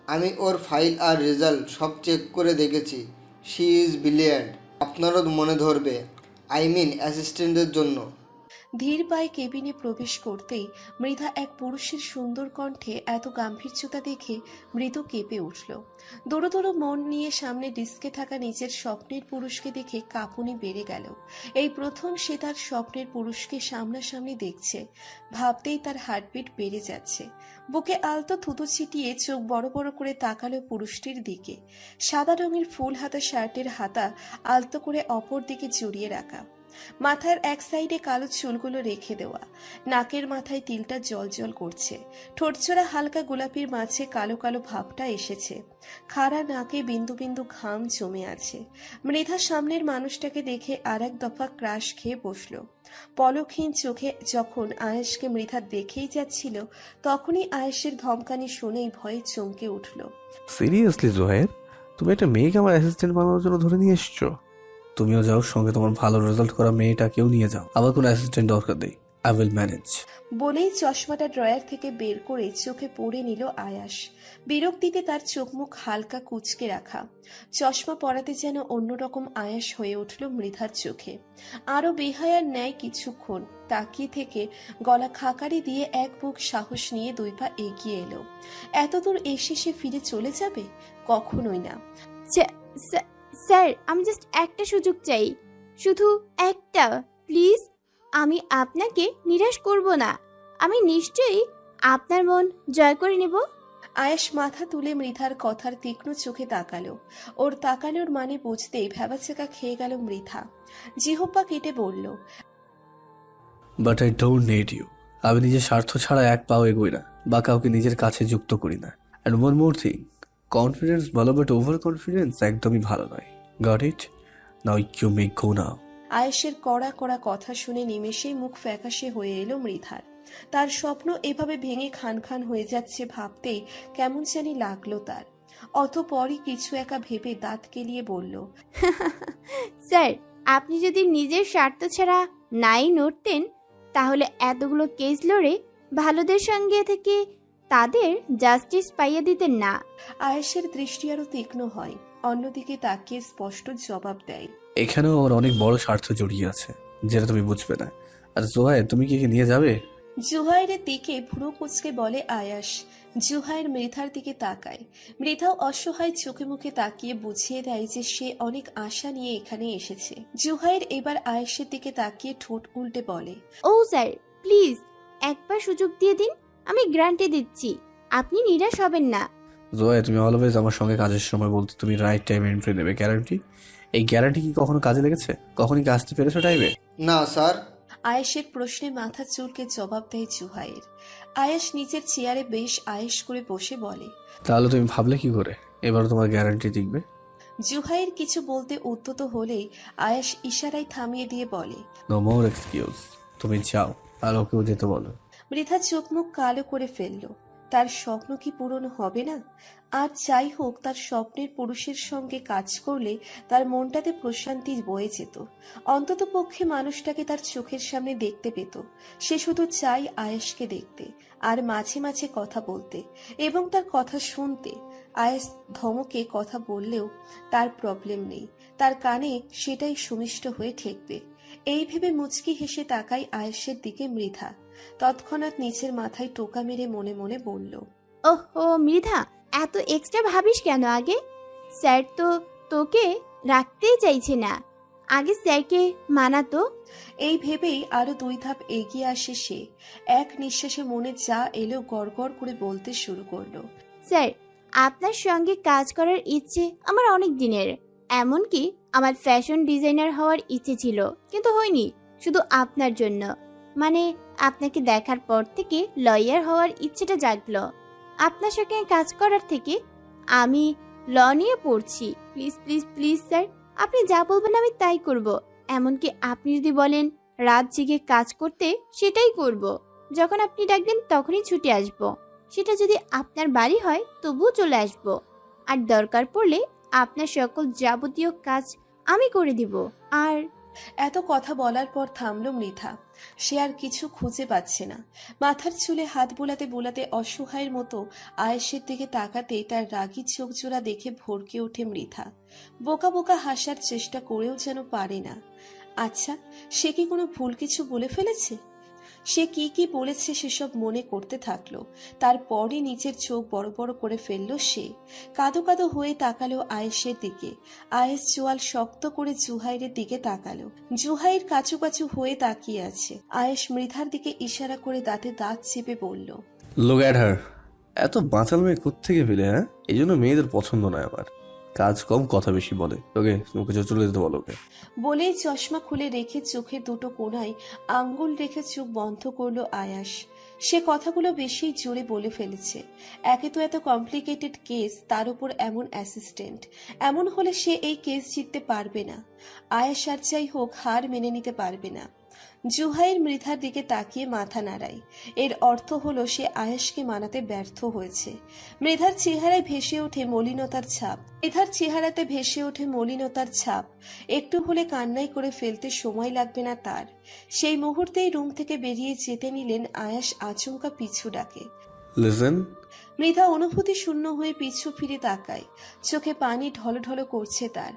আমি ওর ফাইল আর রেজাল্ট সব চেক করে দেখেছি। She is brilliant. আপনারও মনে ধরবে, আই মিন অ্যাসিস্ট্যান্টের জন্য। ধীর পায়ে কেবিনে প্রবেশ করতেই মৃধা এক পুরুষের সুন্দর কণ্ঠে এত গাম্ভীর্যতা দেখে মৃদু কেঁপে উঠল। দোড়ো দোড়ো মন নিয়ে সামনে ডিস্কে থাকা নিজের স্বপ্নের পুরুষকে দেখে কাঁপুনি বেড়ে গেল। এই প্রথম সে তার স্বপ্নের পুরুষকে সামনাসামনি দেখছে। ভাবতেই তার হার্টবিট বেড়ে যাচ্ছে। বুকে আলতো থুতু ছিটিয়ে চোখ বড় বড় করে তাকালো পুরুষটির দিকে। সাদা রঙের ফুল হাতা শার্টের হাতা আলতো করে অপর দিকে জড়িয়ে রাখা, মাথার এক সাইডে কালো চুলগুলো রেখে দেওয়া, নাকের মাথায় তিলটা জল করছে, ঠোঁটচোরা হালকা গোলাপির মাঝে কালো কালো ভাবটা এসেছে, খাড়া নাকে বিন্দু বিন্দু ঘাম জমে আছে। মৃধা সামনের মানুষটাকে দেখে আর এক দফা ক্রাশ খেয়ে বসল। পলকহীন চোখে যখন আয়েশকে মৃধা দেখেই যাচ্ছিল, তখনই আয়েশের ধমকানি শুনেই ভয়ে চমকে উঠল। সিরিয়াসলি জোহের, তুমি একটা মেয়েকে আমার অ্যাসিস্ট্যান্ট বানানোর জন্য ধরে নিয়ে এসছো? তুমিও যাও, সঙ্গে তোমার ভালো রেজাল্ট করা মেয়েটাকেও নিয়ে যাও। আবার কোনো অ্যাসিস্ট্যান্ট দরকার নেই, আই উইল ম্যানেজ। বলেই চশমাটা ড্রয়ার থেকে বের করে চোখে পরে নিল আয়াস। বিরক্তিতে তার চোখ মুখ হালকা কুঁচকে রাখা। চশমা পরাতে যেন অন্যরকম আয়াস হয়ে উঠল মৃধার চোখে। আরো বেহায়ার ন্যায় কিছুক্ষণ তাকিয়ে থেকে গলা খাকারি দিয়ে এক বুক সাহস নিয়ে 2 পা এগিয়ে এলো। এতদূর এসে সে ফিরে চলে যাবে? কখনোই না। স্যার, আমি জাস্ট একটা সুযোগ চাই, শুধু একটা, প্লিজ। আমি আপনাকে নিরাশ করব না। আমি নিশ্চয়ই আপনার মন জয় করে নেব। আয়েশ মাথা তুলে মৃধার কথার তীক্ষ্ণ চোখে তাকালো। ওর তাকানোর মানে বুঝতেই ভ্যাবাচেকা খেয়ে গেল মৃধা। জিহ্বা কেটে বলল, but I don't need you. আমি নিজের স্বার্থ ছাড়া এক পাও এগোই না বা কাউকে নিজের কাছে যুক্ত করি না। And one more thing, confidence ভালো বাট ওভার কনফিডেন্স একদমই ভালো নয়। Got it? Now you may গো নাও। আয়েশের কড়া কড়া কথা শুনে নিমেষেই মুখ ফ্যাকাশে হয়ে এলো মৃধার। তার স্বপ্ন এভাবে ভেঙে খান খান হয়ে যাচ্ছে ভাবতেই কেমন জানি লাগলো তার। অতঃপরই কিছু একা ভেবে দাঁত কেলিয়ে বলল, স্যার, আপনি যদি নিজের স্বার্থ ছাড়া নাই নড়তেন, তাহলে এতগুলো কেস লড়ে ভালোদের সঙ্গে থেকে তাদের জাস্টিস পাইয়ে দিতেন না। আয়েশের দৃষ্টি আরো তীক্ষ্ণ হয়। অন্যদিকে তাকিয়ে স্পষ্ট জবাব দেয়, এখানেও আমার অনেক বড় স্বার্থ জড়িয়ে আছে, যেটা তুমি বুঝবে না। আর জোহায়, তুমি কি একে নিয়ে যাবে? জুহাইরের দিকে ভ্রু কুচকে বলে আয়াস। জুহাইর মৃধার দিকে তাকায়। মৃধাও অসহায় চোখে মুখে তাকিয়ে বুঝিয়ে দেয় যে সে অনেক আশা নিয়ে এখানে এসেছে। জুহাইর এবার আয়েশের দিকে তাকিয়ে ঠোঁট উল্টে বলে, ও স্যার, প্লিজ একবার সুযোগ দিয়ে দিন। আমি গ্যারান্টি দিচ্ছি আপনি নিরাশ হবেন না। জোহায়, তুমি অলওয়েজ আমার সঙ্গে কাজের সময় বলতে তুমি রাইট টাইমে এন্ট্রি নেবে। গ্যারান্টি? এই গ্যারান্টি কি কখনো কাজে লেগেছে? কখনই কি আসতে পেরেছো টাইমে? না স্যার। আয়েশের প্রশ্নে মাথা চুলকে জবাব দেয় জুহাইর। আয়েশ নিচের চেয়ারে বেশ আয়েশ করে বসে বলে, তাহলে তুমি ভাবলে কি করে এবার তোমার গ্যারান্টি দিকবে? জুহাইর কিছু বলতে উদ্যত হলেই আয়েশ ইশারায় থামিয়ে দিয়ে বলে, নো মোর এক্সকিউজ, তুমি যাও আর ওকেও যেতে বলো। মৃধা চোখ মুখ কালো করে ফেলল। তার স্বপ্ন কি পূরণ হবে না? আর যাই হোক, তার স্বপ্নের পুরুষের সঙ্গে কাজ করলে তার মনটাতে প্রশান্তি বয়ে যেত। অন্তত পক্ষে মানুষটাকে তার চোখের সামনে দেখতে পেত। সে শুধু চাই আয়েশকে দেখতে আর মাঝে মাঝে কথা বলতে এবং তার কথা শুনতে। আয়েশ ধমকে কথা বললেও তার প্রবলেম নেই, তার কানে সেটাই সুমিষ্ট হয়ে ঠেকবে। এই ভেবে মুচকি হেসে তাকায় আয়েশের দিকে মৃধা। তৎক্ষণাৎ নিচের মাথায় টোকা মেরে মনে মনে বলল, ওহো মৃধা, এত এক্সট্রা ভাবিস কেন? আগে স্যার তো তোকে রাখতেই চাইছে না, আগে স্যারকে মানাতো। এই ভেবেই আরো 2 ধাপ এগিয়ে আসে সে। এক নিঃশ্বাসে মনে যা এলো গড়গড় করে বলতে শুরু করলো, স্যার, আপনার সঙ্গে কাজ করার ইচ্ছে আমার অনেক দিনের। এমনকি আমার ফ্যাশন ডিজাইনার হওয়ার ইচ্ছে ছিল, কিন্তু হয়নি। শুধু আপনার জন্য, মানে আপনাকে দেখার পর থেকে লয়ার হওয়ার ইচ্ছেটা জাগলো। আপনার সঙ্গে কাজ করার থেকে আমি ল নিয়ে পড়ছি। প্লিজ প্লিজ প্লিজ স্যার, আপনি যা বলবেন আমি তাই করব। এমনকি আপনি যদি বলেন রাত জেগে কাজ করতে, সেটাই করব। যখন আপনি ডাকবেন তখনই ছুটে আসব। সেটা যদি আপনার বাড়ি হয় তবুও চলে আসব। আর দরকার পড়লে আপনার সকল যাবতীয় কাজ আমি করে দিব। আর এত কথা বলার পর থামল মৃধা। সে আর কিছু খুঁজে পাচ্ছে না। মাথার চুলে হাত বোলাতে বোলাতে অসহায়ের মতো আয়েশের দিকে তাকাতেই তার রাগী চোখ জোড়া দেখে ভরকে ওঠে মৃধা। বোকা বোকা হাসার চেষ্টা করেও যেন পারে না। আচ্ছা, সে কি কোনো ভুল কিছু বলে ফেলেছে? সে কি কি বলেছে সেসব মনে করতে থাকলো। তারপরই নিচের চোখ বড় বড় করে ফেললো সে। কাঁদো কাঁদো হয়ে তাকালো আয়েশের দিকে। আয়েশ চোয়াল শক্ত করে জুহাইরের দিকে তাকালো। জুহাইর কাচু কাচু হয়ে তাকিয়ে আছে। আয়েশ মৃধার দিকে ইশারা করে দাঁতে দাঁত চেপে বলল, লুক অ্যাট হার। এত বাঁচাল মেয়ে কোত্থেকে পেলে? হ্যাঁ, এই জন্য মেয়েদের পছন্দ নয় আমার। কাজ কম, কথা বেশি বলে। ওকে, মুখে চলে যেতে বলো ওকে। বলেই চশমা খুলে রেখে চোখের দুটো কোণায় আঙ্গুল রেখে চোখ বন্ধ করলো আয়াস। সে কথাগুলো বেশি জোরে বলে ফেলেছে। একে তো এত কমপ্লিকেটেড কেস, তার উপর এমন অ্যাসিস্ট্যান্ট। এমন হলে সে এই কেস জিততে পারবে না। আয়াস আর যাই হোক হার মেনে নিতে পারবে না। জুহাইর মৃধার দিকে তাকিয়ে মাথা নাড়ায়। এর অর্থ হলো সে আয়েশকে মানাতে ব্যর্থ হয়েছে। মৃধার চেহারায় ভেসে ওঠে মলিনতার ছাপ। একটু হলে কান্নাই করে ফেলতে সময় লাগবে না তার। সেই মুহূর্তেই রুম থেকে বেরিয়ে যেতে নিলেন আয়াস আচমকা পিছু ডাকে। লিসেন। মৃধা অনুভূতি শূন্য হয়ে পিছু ফিরে তাকায়। চোখে পানি ঢলঢল করছে তার।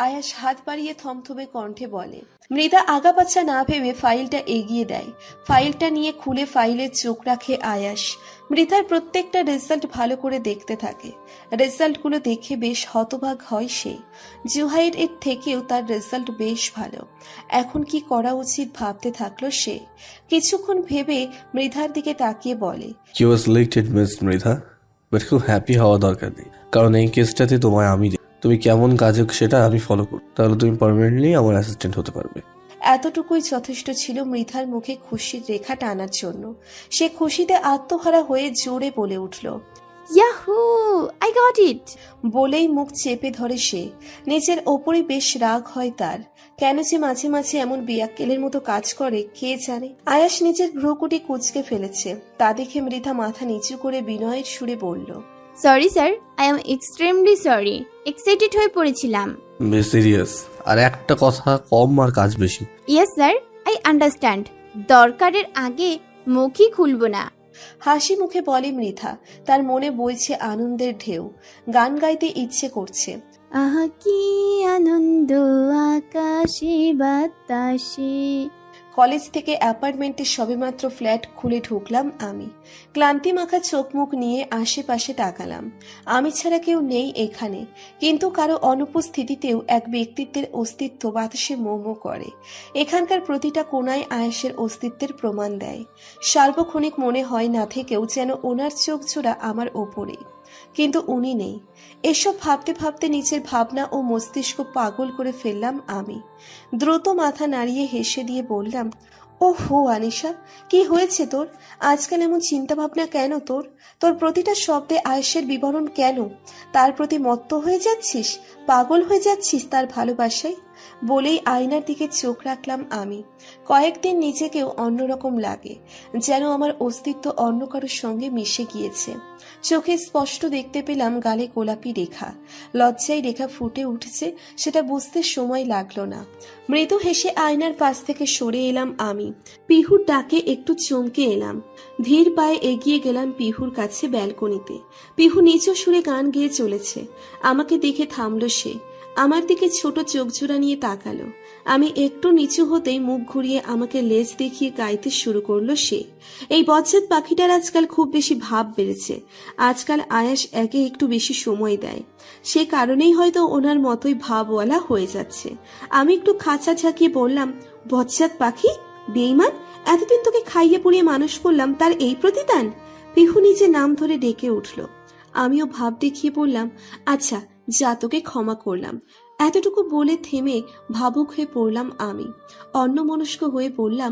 আয়াস হাত বাড়িয়ে থমথমে কণ্ঠে বলে। মৃধা আগাপাছা না ভেবে ফাইলটা এগিয়ে দেয়। ফাইলটা নিয়ে খুলে ফাইলে চোখ রাখে আয়াস। মৃধার প্রত্যেকটা রেজাল্ট ভালো করে দেখতে থাকে। রেজাল্টগুলো দেখে বেশ হতবাক হয় সে। জুহাইর এর থেকেও তার রেজাল্ট বেশ ভালো। এখন কি করা উচিত ভাবতে থাকলো সে। কিছুক্ষণ ভেবে মৃধার দিকে তাকিয়ে বলে, you was selected miss Mridha, but খুব হ্যাপি হওয়া দরকার নেই, কারণ এই কেসটাতে তোমায় আমি তুমি কেমন কাজে সেটা আমি ফলো করি, তাহলে তুমি পার্মানেন্টলি আমার অ্যাসিস্ট্যান্ট হতে পারবে। এতটুকুই যথেষ্ট ছিল মৃধার মুখে খুশির রেখা টানার জন্য। সে খুশিতে আত্মহারা হয়ে জোরে বলে উঠল, ইয়াহু, আই গট ইট। বলেই মুখ চেপে ধরে সে। নিজের ওপরই বেশ রাগ হয় তার। কেন যে মাঝে মাঝে এমন বিয়াক্কেলের মতো কাজ করে কে জানে। আয়াস নিজের ভ্রুকুটি কুঁচকে ফেলেছে। তা দেখে মৃধা মাথা নিচু করে বিনয়ের সুরে বলল, sorry sir, I am extremely sorry. Excited হয়ে পড়েছিলাম। Be serious. আর একটা কথা কম আর কাজ বেশি। Yes sir, I understand. দরকারের আগে মুখই খুলবো না। হাসি মুখে বলে মৃধা। তার মনে বইছে আনন্দের ঢেউ। গান গাইতে ইচ্ছে করছে। আহা কি আনন্দ আকাশে বাতাসে। কলেজ থেকে অ্যাপার্টমেন্টে সবেমাত্র ফ্ল্যাট খুলে ঢুকলাম আমি। ক্লান্তি মাখা চোখ মুখ নিয়ে আশেপাশে তাকালাম। আমি ছাড়া কেউ নেই এখানে, কিন্তু কারো অনুপস্থিতিতেও এক ব্যক্তিত্বের অস্তিত্ব বাতাসে মোমো করে। এখানকার প্রতিটা কোণায় আয়েশের অস্তিত্বের প্রমাণ দেয়। সার্বক্ষণিক মনে হয় না থেকেও যেন ওনার চোখ জোড়া আমার ওপরে, কিন্তু উনি নেই। এসব ভাবতে ভাবতে নিচের ভাবনা ও মস্তিষ্ক পাগল করে ফেললাম আমি। দ্রুত মাথা নাড়িয়ে হেসে দিয়ে বললাম, ও হো আনিশা, কি হয়েছে তোর? আজকাল এমন চিন্তা ভাবনা কেন তোর? তোর প্রতিটা শব্দে আয়েশের বিবরণ কেন? তার প্রতি মত্ত হয়ে যাচ্ছিস? পাগল হয়ে যাচ্ছিস তার ভালোবাসায়? বলেই আয়নার দিকে চোখ রাখলাম আমি। কয়েকদিন নিজেকেও অন্যরকম লাগে, যেন আমার অস্তিত্ব অন্য কারোর সঙ্গে মিশে গিয়েছে। চোখে স্পষ্ট দেখতে পেলাম গালে গোলাপি রেখা। লজ্জায় রেখা ফুটে উঠেছে, সেটা বুঝতে সময় লাগলো না। মৃদু হেসে আয়নার পাশ থেকে সরে এলাম আমি। পিহুর ডাকে একটু চমকে এলাম। ধীর পায়ে এগিয়ে গেলাম পিহুর কাছে ব্যালকনিতে। পিহু নিচু সুরে গান গেয়ে চলেছে। আমাকে দেখে থামলো সে। আমার দিকে ছোট চোখজোড়া নিয়ে তাকালো। আমি একটু নিচু হতেই মুখ ঘুরিয়ে আমাকে লেজ দেখিয়ে গাইতে শুরু করলো সে। এই বজ্জাত পাখিটার আজকাল খুব বেশি ভাব বেড়েছে। আজকাল আয়াস একে একটু বেশি সময় দেয়। সে কারণেই হয়তো ওনার মতোই ভাবওয়ালা হয়ে যাচ্ছে। আমি একটু খাঁচা ঝাঁকিয়ে বললাম, বজ্জাত পাখি, বেঈমান, এতদিন তোকে খাইয়ে পড়িয়ে মানুষ করলাম, তার এই প্রতিদান? পিহু নিজে নাম ধরে ডেকে উঠল। আমিও ভাব দেখিয়ে বললাম, আচ্ছা যা, তোকে ক্ষমা করলাম। এতটুকু বলে থেমে ভাবুক হয়ে পড়লাম আমি। অন্যমনস্ক হয়ে বললাম,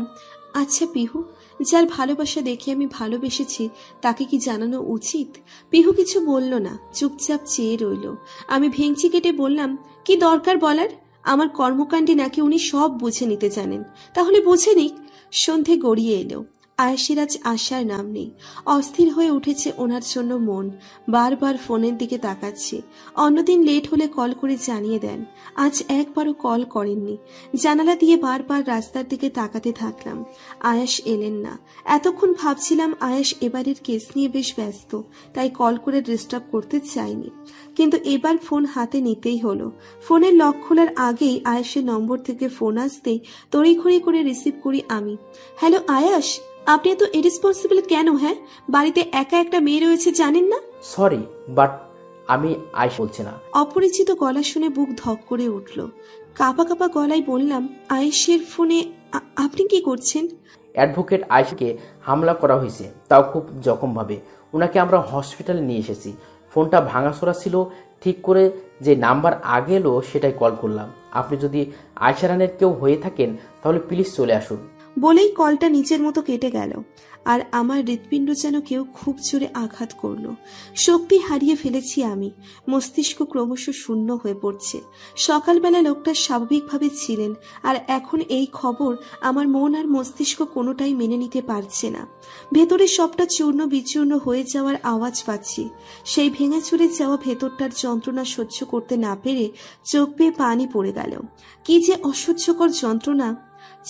আচ্ছা পিহু, যার ভালোবাসা দেখে আমি ভালোবেসেছি তাকে কি জানানো উচিত? পিহু কিছু বলল না, চুপচাপ চেয়ে রইল। আমি ভেঙচি কেটে বললাম, কি দরকার বলার? আমার কর্মকাণ্ডে নাকি উনি সব বুঝে নিতে জানেন, তাহলে বুঝে নিক। সন্ধে গড়িয়ে এলো। আয়েশের আজ আসার নাম নেই। অস্থির হয়ে উঠেছে ওনার জন্য মন। বারবার ফোনের দিকে তাকাচ্ছে। অন্যদিন লেট হলে কল করে জানিয়ে দেন, আজ একবারও কল করেননি। জানালা দিয়ে বারবার রাস্তার দিকে তাকাতে থাকলাম। আয়াস এলেন না। এতক্ষণ ভাবছিলাম আয়াস এবারের কেস নিয়ে বেশ ব্যস্ত, তাই কল করে ডিস্টার্ব করতে চাইনি। কিন্তু এবার ফোন হাতে নিতেই হলো। ফোনের লক খোলার আগেই আয়াসের নম্বর থেকে ফোন আসতেই তড়িঘড়ি করে রিসিভ করি আমি। হ্যালো আয়াস, আপনি এত ইরেসপন্সিবল কেন? হ্যাঁ, বাড়িতে একা একটা মেয়ে রয়েছে জানেন না? সরি, বাট আমি আয়েশ বলছি না। অপরিচিত গলা শুনে বুক ধক করে উঠল। কাঁপা কাঁপা গলায় বললাম, আয়েশের ফোনে আপনি কি করছেন? অ্যাডভোকেট আয়েশকে হামলা করা হয়েছে, তাও খুব জখমভাবে। ওনাকে আমরা হসপিটালে নিয়ে এসেছি। ফোনটা ভাঙাচোরা ছিল, ঠিক করে যে নাম্বার আগে এলো সেটাই কল করলাম। আপনি যদি আয়েশা রানের কেউ হয়ে থাকেন তাহলে প্লিজ চলে আসুন। বলেই কলটা নিচের মতো কেটে গেল। আর আমার হৃৎপিণ্ড যেন কেউ খুব জোরে আঘাত করলো। শক্তি হারিয়ে ফেলেছি আমি। মস্তিষ্ক ক্রমশ শূন্য হয়ে পড়ছে। সকালবেলা লোকটা স্বাভাবিকভাবে ছিলেন, আর এখন এই খবর আমার মন আর মস্তিষ্ক কোনোটাই মেনে নিতে পারছে না। ভেতরে সবটা চূর্ণ বিচূর্ণ হয়ে যাওয়ার আওয়াজ পাচ্ছি। সেই ভেঙে চুরে যাওয়া ভেতরটার যন্ত্রণা সহ্য করতে না পেরে চোখ বেয়ে পানি পড়ে গেল। কি যে অসহ্যকর যন্ত্রণা!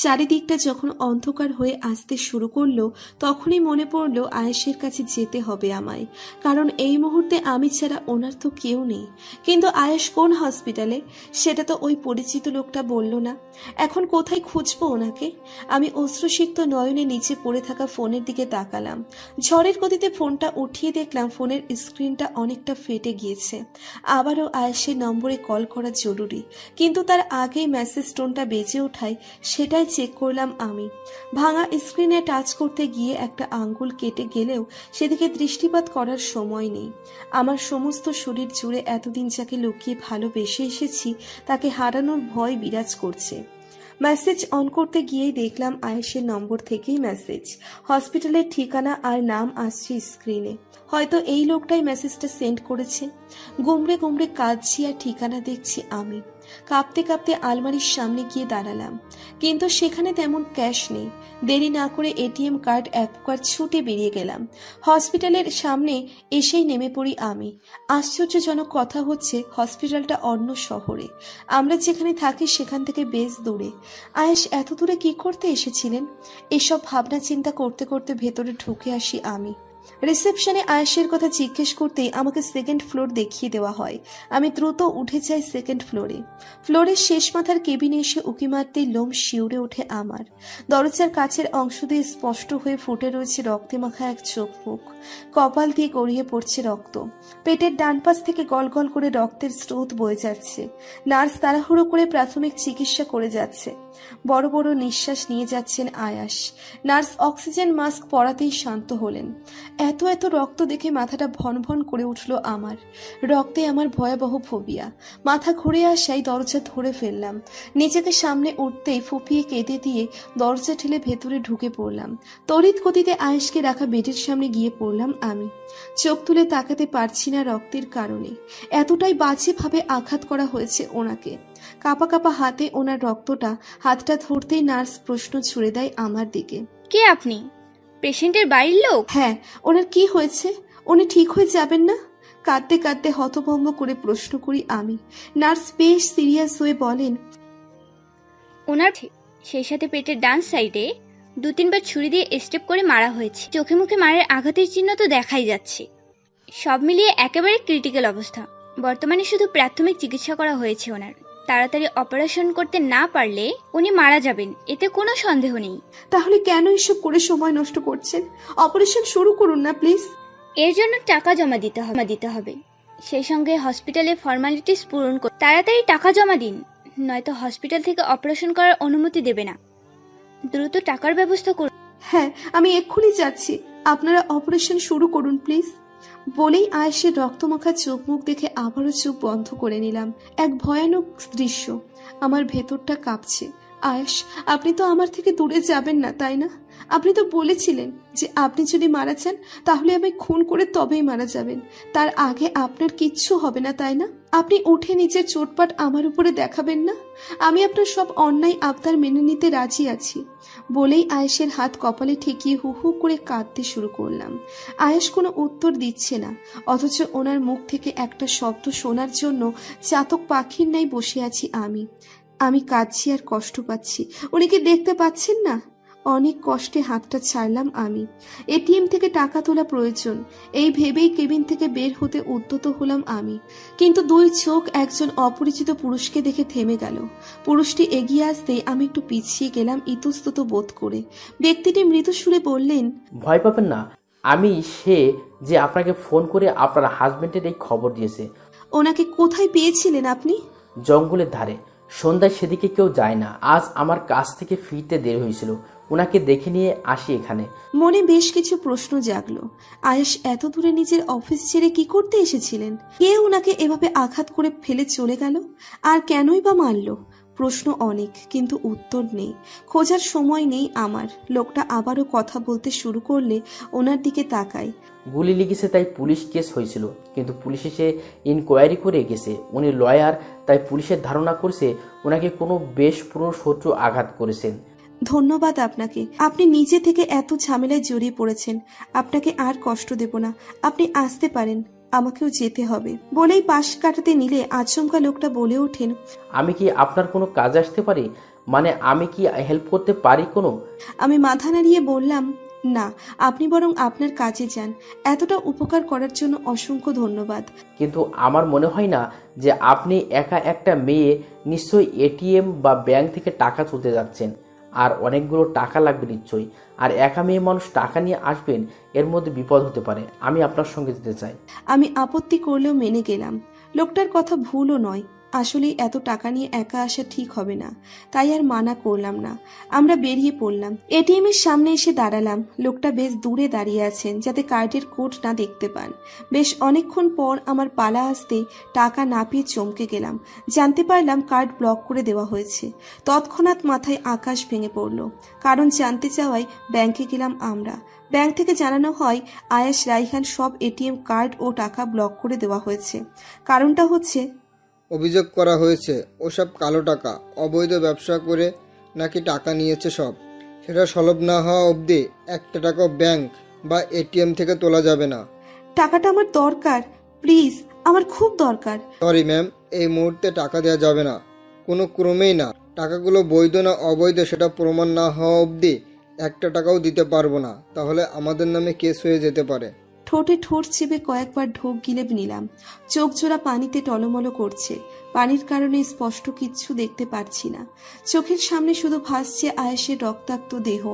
চারিদিকটা যখন অন্ধকার হয়ে আসতে শুরু করলো, তখনই মনে পড়লো আয়েশের কাছে যেতে হবে আমায়, কারণ এই মুহূর্তে আমি ছাড়া ওনার তো কেউ নেই। কিন্তু আয়েশ কোন হসপিটালে সেটা তো ওই পরিচিত লোকটা বলল না। এখন কোথায় খুঁজবো ওনাকে? আমি অশ্রুসিক্ত নয়নে নিচে পড়ে থাকা ফোনের দিকে তাকালাম। ঝড়ের গতিতে ফোনটা উঠিয়ে দেখলাম ফোনের স্ক্রিনটা অনেকটা ফেটে গিয়েছে। আবারও আয়েশের নম্বরে কল করা জরুরি, কিন্তু তার আগেই মেসেজ টোনটা বেজে ওঠায় সেটাই চেক করলাম আমি। ভাঙা স্ক্রিনে টাচ করতে গিয়ে একটা আঙ্গুল কেটে গেলেও সেদিকে দৃষ্টিপাত করার সময় নেই। আমার সমস্ত শরীর জুড়ে এতদিন যাকে লুকিয়ে ভালোবেসে এসেছি তাকে হারানোর ভয় বিরাজ করছে। মেসেজ অন করতে গিয়েই দেখলাম আয়েশের নম্বর থেকেই মেসেজ। হসপিটালের ঠিকানা আর নাম আসছে স্ক্রিনে। হয়তো এই লোকটাই মেসেজটা সেন্ড করেছে। গুমড়ে গুমড়ে কাঁদছি আর ঠিকানা দেখছি আমি। কাঁপতে কাঁপতে আলমারির সামনে গিয়ে দাঁড়ালাম, কিন্তু সেখানে তেমন ক্যাশ নেই। দেরি না করে এটিএম কার্ড এক প্রকার ছুটে বেরিয়ে গেলাম। হসপিটালের সামনে এসেই নেমে পড়ি আমি। আশ্চর্যজনক কথা হচ্ছে, হসপিটালটা অন্য শহরে। আমরা যেখানে থাকি সেখান থেকে বেশ দূরে। আয়েশ এত দূরে কি করতে এসেছিলেন? এসব ভাবনা চিন্তা করতে করতে ভেতরে ঢুকে আসি আমি। রিসেপশনে আয়েশের কথা জিজ্ঞেস করতেই আমাকে সেকেন্ড ফ্লোর দেখিয়ে দেওয়া হয়। আমি দ্রুত উঠে যাই সেকেন্ড ফ্লোরে। ফ্লোরের শেষ মাথার কেবিনে এসে উকি মারতেই লোম শিউরে ওঠে আমার। দরজার কাছের অংশ দিয়ে স্পষ্ট হয়ে ফুটে রয়েছে রক্তে মাখা এক চোখ মুখ। কপাল দিয়ে গড়িয়ে পড়ছে রক্ত। পেটের ডান পাশ থেকে গল গল করে রক্তের স্রোত বয়ে যাচ্ছে। নার্স তাড়াহুড়ো করে প্রাথমিক চিকিৎসা করে যাচ্ছে। বড় বড় নিঃশ্বাস নিয়ে যাচ্ছেন আয়াস। নার্স অক্সিজেন মাস্ক পরাতেই শান্ত হলেন। এত এত রক্ত দেখে মাথাটা ভন ভন করে উঠল আমার। রক্তে আমার ভয়াবহ ফোবিয়া। মাথা ঘুরে আসায় দরজা ধরে ফেললাম। নিজেকে সামনে উঠতেই ফুপিয়ে কেঁদে দিয়ে দরজা ঠেলে ভেতরে ঢুকে পড়লাম। তড়িৎ গতিতে আয়েশকে রাখা বেডের সামনে গিয়ে পড়লাম আমি। চোখ তুলে তাকাতে পারছি না রক্তের কারণে। এতটাই বাজেভাবে আঘাত করা হয়েছে ওনাকে। কাঁপা কাঁপা হাতে ওনার রক্তটা হাতটা ধরতেই নার্স প্রশ্ন ছুড়ে দেয় আমার দিকে। কে আপনি? পেশেন্টের বাড়ির লোক? হ্যাঁ, ওনার কি হয়েছে? উনি ঠিক হয়ে যাবেন না? কাঁদতে কাঁদতে হতভম্ব করে প্রশ্ন করি আমি। নার্স বেশ সিরিয়াস হয়ে বলেন, ওনার সেই সাথে পেটের ডান সাইডে 2-3 বার ছুরি দিয়ে স্টেপ করে মারা হয়েছে। চোখে মুখে মারের আঘাতের চিহ্ন তো দেখাই যাচ্ছে। সব মিলিয়ে একেবারে ক্রিটিক্যাল অবস্থা। বর্তমানে শুধু প্রাথমিক চিকিৎসা করা হয়েছে ওনার। তাড়াতাড়ি অপারেশন করতে না পারলে উনি মারা যাবেন, এতে কোনো সন্দেহ নেই। তাহলে কেন এসব করে সময় নষ্ট করছেন? অপারেশন শুরু করুন না প্লিজ। এর জন্য টাকা জমা দিতে হবে। সেই সঙ্গে হসপিটালে ফর্মালিটিস পূরণ করে তাড়াতাড়ি টাকা জমা দিন, নয়তো হসপিটাল থেকে অপারেশন করার অনুমতি দেবে না। দ্রুত টাকার ব্যবস্থা করুন। হ্যাঁ, আমি এক্ষুনি যাচ্ছি। আপনারা অপারেশন শুরু করুন প্লিজ। বলেই আয়েশের রক্তমাখা চোখ মুখ দেখে আবারও চোখ বন্ধ করে নিলাম। এক ভয়ানক দৃশ্য। আমার ভেতরটা কাঁপছে। আয়েশ, আপনি তো আমার থেকে দূরে যাবেন না, তাই না? আপনি তো বলেছিলেন যে আপনি যদি মারা যান তাহলে আমি খুন করে তবেই মারা যাবেন, তার আগে আপনার কিচ্ছু হবে না, তাই না? আপনি উঠে নিজের চোটপাট আমার উপরে দেখাবেন না। আমি আপনার সব অন্যায় আবদার মেনে নিতে রাজি আছি। বলেই আয়েশের হাত কপালে ঠেকিয়ে হু হু করে কাঁদতে শুরু করলাম। আয়েশ কোনো উত্তর দিচ্ছে না, অথচ ওনার মুখ থেকে একটা শব্দ শোনার জন্য চাতক পাখির ন্যায় বসে আছি আমি কাঁদছি আর কষ্ট পাচ্ছি। উনি কি দেখতে পাচ্ছেন না? অনেক কষ্টে হাতটা ছাড়লাম আমি। এটিএম থেকে টাকা তোলা প্রয়োজন, এই ভেবেই কেবিন থেকে বের হতে উদ্যত হলাম আমি। কিন্তু দুই চোখ একজন অপরিচিত পুরুষকে দেখে থেমে গেল। পুরুষটি এগিয়ে আসতেই আমি একটু পিছিয়ে গেলাম ইতস্তত বোধ করে। ব্যক্তিটি মৃদু সুরে বললেন, ভয় পাবেন না, আমি সে যে আপনাকে ফোন করে আপনার হাজবেন্ডের এই খবর দিয়েছে। ওনাকে কোথায় পেয়েছিলেন আপনি? জঙ্গলের ধারে, সন্ধ্যায় সেদিকে কেউ যায় না। আজ আমার কাছ থেকে ফিরতে দেরি হয়েছিল, ওনাকে দেখে নিয়ে আসি এখানে। মনে বেশ কিছু প্রশ্ন জাগলো। আয়েশ এত দূরে নিজের অফিস ছেড়ে কি করতে এসেছিলেন? কে ওনাকে এভাবে আঘাত করে ফেলে চলে গেল? আর কেনই বা মারল? প্রশ্ন অনেক, কিন্তু উত্তর নেই। খোঁজার সময় নেই আমার। লোকটা আবারও কথা বলতে শুরু করলে ওনার দিকে তাকাই। গুলি লেগেছে তাই পুলিশ কেস হয়েছিল, কিন্তু পুলিশ এসে ইনকোয়ারি করে গেছে। উনি লয়ার, তাই পুলিশের ধারণা করছে ওনাকে কোনো বেশ পুরনো শত্রু আঘাত করেছেন। ধন্যবাদ আপনাকে, আপনি নিজে থেকে এত ঝামেলায় জড়িয়ে পড়েছেন। আপনাকে আর কষ্ট দেব না, আপনি আসতে পারেন, আমাকেও যেতে হবে। বলেই পাশ কাটাতে নিলে আচমকা লোকটা বলে ওঠেন, আমি কি আপনার কোনো কাজ আসতে পারি? মানে আমি কি হেল্প করতে পারি কোনো? আমি মাথা নাড়িয়ে বললাম, না, আপনি বরং আপনার কাজে যান। এতটা উপকার করার জন্য অসংখ্য ধন্যবাদ। কিন্তু আমার মনে হয় না যে আপনি একা একটা মেয়ে নিশ্চয়ই এটিএম বা ব্যাংক থেকে টাকা তুলতে যাচ্ছেন, আর অনেকগুলো টাকা লাগবে নিশ্চয়ই। আর একা মেয়ে মানুষ টাকা নিয়ে আসবেন, এর মধ্যে বিপদ হতে পারে। আমি আপনার সঙ্গে যেতে চাই। আমি আপত্তি করলেও মেনে গেলাম। লোকটার কথা ভুলও নয়, আসলে এত টাকা নিয়ে একা আসা ঠিক হবে না, তাই আর মানা করলাম না। আমরা বেরিয়ে পড়লাম। এটিএম এর সামনে এসে দাঁড়ালাম। লোকটা বেশ দূরে দাঁড়িয়ে আছেন, যাতে কার্ডের কোড না দেখতে পান। বেশ অনেকক্ষণ পর আমার পালা আসতে টাকা না পেয়ে চমকে গেলাম। জানতে পারলাম কার্ড ব্লক করে দেওয়া হয়েছে। তৎক্ষণাৎ মাথায় আকাশ ভেঙে পড়ল। কারণ জানতে চাওয়ায় ব্যাংকে গেলাম আমরা। ব্যাংক থেকে জানানো হয় আয়েশ রাইহান সব এটিএম কার্ড ও টাকা ব্লক করে দেওয়া হয়েছে। কারণটা হচ্ছে, অভিযোগ করা হয়েছে ওসব কালো টাকা, অবৈধ ব্যবসা করে নাকি টাকা নিয়েছে সব। সেটা সলভ না হওয়া অবধি একটা টাকাও ব্যাংক বা এটিএম থেকে তোলা যাবে না। টাকাটা আমার দরকার, প্লিজ, আমার খুব দরকার। সরি ম্যাম, এই মুহূর্তে টাকা দেওয়া যাবে না, কোনো ক্রমেই না। টাকাগুলো বৈধ না অবৈধ সেটা প্রমাণ না হওয়া অবধি একটা টাকাও দিতে পারবো না, তাহলে আমাদের নামে কেস হয়ে যেতে পারে। ঠোঁটে ঠোঁট চেপে কয়েকবার ঢোক গিলে নিলাম। চোখ জোড়া পানিতে টলমলো করছে। পানির কারণে স্পষ্ট কিচ্ছু দেখতে পারছি না। চোখের সামনে শুধু ভাসছে আয়েশের রক্তাক্ত দেহ,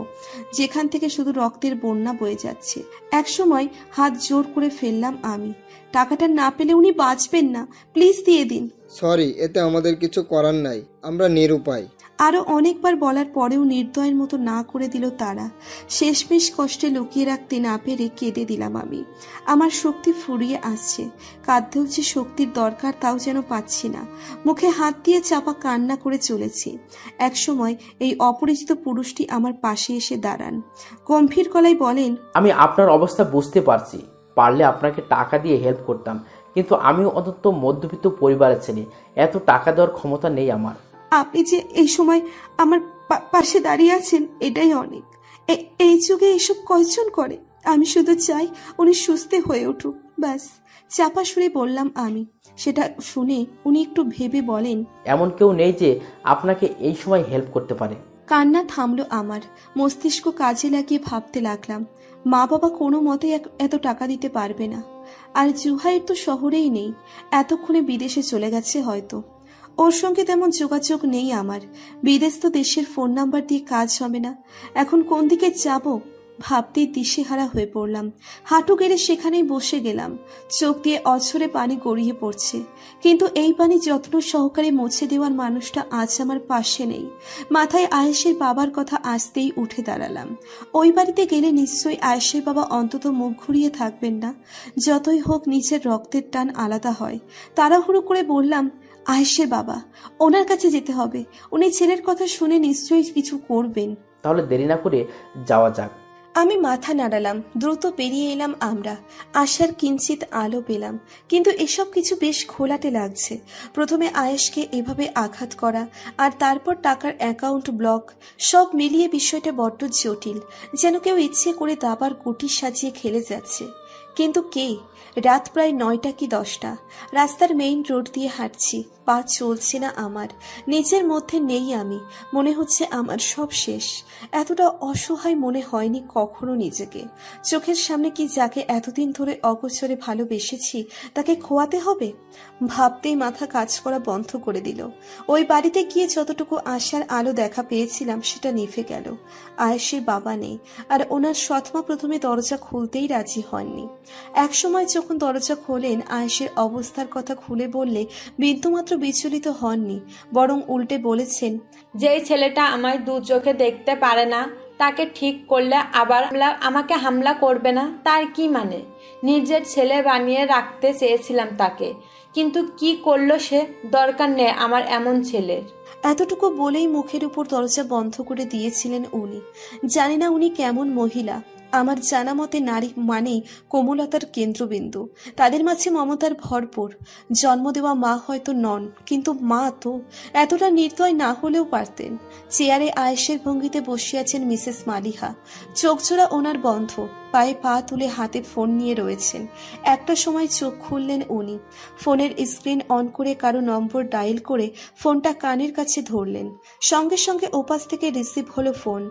যেখান থেকে শুধু রক্তের বন্যা বয়ে যাচ্ছে। একসময় হাত জোর করে ফেললাম আমি। টাকাটা না পেলে উনি বাঁচবেন না, প্লিজ দিয়ে দিন। সরি, এতে আমাদের কিছু করার নাই, আমরা নিরুপায়। আরো অনেকবার বলার পরেও নির্দয়ের মতো না করে দিল তারা। শেষমেশ কষ্টে লুকিয়ে রাখতে না পেরে কেঁদে দিলাম আমি। আমার শক্তি ফুরিয়ে আসছে। কাঁদতেও যে শক্তির দরকার তাও যেন পাচ্ছি না। মুখে হাত দিয়ে চাপা কান্না করে চলেছি। একসময় এই অপরিচিত পুরুষটি আমার পাশে এসে দাঁড়ান। গম্ভীর গলায় বলেন, আমি আপনার অবস্থা বুঝতে পারছি, পারলে আপনাকে টাকা দিয়ে হেল্প করতাম, কিন্তু আমিও অন্তত মধ্যবিত্ত পরিবারের ছেলে, এত টাকা দেওয়ার ক্ষমতা নেই আমার। আপনি যে এই সময় আমার পাশে দাঁড়িয়ে আছেন এটাই অনেক। এই যুগে এসব কয়জন করে? আমি শুধু চাই উনি সুস্থ হয়ে উঠুক, ব্যাস। চাপা সুরে বললাম আমি। সেটা শুনে উনি একটু ভেবে বলেন, এমন কেউ নেই যে আপনাকে এই সময় হেল্প করতে পারে। কান্না থামলো আমার। মস্তিষ্ক কাজে লাগিয়ে ভাবতে লাগলাম, মা বাবা কোনো মতে এত টাকা দিতে পারবে না। আর জুহাইর তো শহরেই নেই, এতক্ষণে বিদেশে চলে গেছে হয়তো। ওর সঙ্গে তেমন যোগাযোগ নেই আমার। বিদেশস্থ দেশের ফোন নাম্বার দিয়ে কাজ হবে না। এখন কোন দিকে যাব ভাবতেই দিশেহারা হয়ে পড়লাম। হাঁটু গেড়ে সেখানেই বসে গেলাম। চোখ দিয়ে অঝরে পানি গড়িয়ে পড়ছে, কিন্তু এই পানি যত্ন সহকারে মুছে দেওয়ার মানুষটা আজ আমার পাশে নেই। মাথায় আয়েশের বাবার কথা আসতেই উঠে দাঁড়ালাম। ওই বাড়িতে গেলে নিশ্চয়ই আয়েশের বাবা অন্তত মুখ ঘুরিয়ে থাকবেন না। যতই হোক নিজের রক্তের টান আলাদা হয়। তাড়াহুড়ো করে বললাম, আয়েশের বাবা, ওনার কাছে যেতে হবে। উনি ছেলের কথা শুনে নিশ্চয়ই কিছু করবেন। তাহলে দেরি না করে যাওয়া যাক। আমি মাথা নাড়ালাম। দ্রুত পেরিয়ে এলাম আমরা। আশার কিঞ্চিত আলো পেলাম, কিন্তু এসব কিছু বেশ ঘোলাটে লাগছে। প্রথমে আয়েশকে এভাবে আঘাত করা, আর তারপর টাকার অ্যাকাউন্ট ব্লক, সব মিলিয়ে বিষয়টা বড্ড জটিল। যেন কেউ ইচ্ছে করে দাবার গুটি সাজিয়ে খেলে যাচ্ছে। কিন্তু কে? রাত প্রায় 9টা কি 10টা। রাস্তার মেইন রোড দিয়ে হাঁটছি। পা চলছে না আমার। নিজের মধ্যে নেই আমি। মনে হচ্ছে আমার সব শেষ। এতটা অসহায় মনে হয়নি কখনো নিজেকে। চোখের সামনে কি যাকে এতদিন ধরে অগোচরে ভালোবেসেছি তাকে খোয়াতে হবে? ভাবতেই মাথা কাজ করা বন্ধ করে দিল। ওই বাড়িতে গিয়ে যতটুকু আশার আলো দেখা পেয়েছিলাম সেটা নিভে গেল। আয়েশের বাবা নেই, আর ওনার সৎমা প্রথমে দরজা খুলতেই রাজি হননি। একসময় যখন দরজা খোলেন, আয়েশের অবস্থার কথা খুলে বললে বিন্দুমাত্র বিচলিত হননি, বরং উল্টে বলেছেন, যেই ছেলেটা আমায় দু চোখে দেখতে পারে না তাকে ঠিক করলে আবার আমাকে হামলা করবে না, তার কি মানে? নিজের ছেলে বানিয়ে রাখতে চেয়েছিলাম তাকে, কিন্তু কি করলো সে? দরকার নেই আমার এমন ছেলের। এতটুকু বলেই মুখের উপর দরজা বন্ধ করে দিয়েছিলেন উনি। জানি না উনি কেমন মহিলা। আমার জানা মতে নারী মানেই কোমলতার কেন্দ্রবিন্দু। তাদের মাঝে মমতার ভরপুর। জন্ম দেওয়া মা হয়তো নন, কিন্তু মা তো এতটা নির্দয় না হলেও পারতেন। চেয়ারে আয়েশের ভঙ্গিতে বসে আছেন মিসেস মালিহা। চোখজোড়া ওনার বন্ধ, পায়ে পা তুলে হাতে ফোন নিয়ে রয়েছেন। একটা সময় চোখ খুললেন উনি। ফোনের স্ক্রিন অন করে কারো নম্বর ডায়াল করে ফোনটা কানের কাছে ধরলেন। সঙ্গে সঙ্গে ওপাশ থেকে রিসিভ হলো ফোন।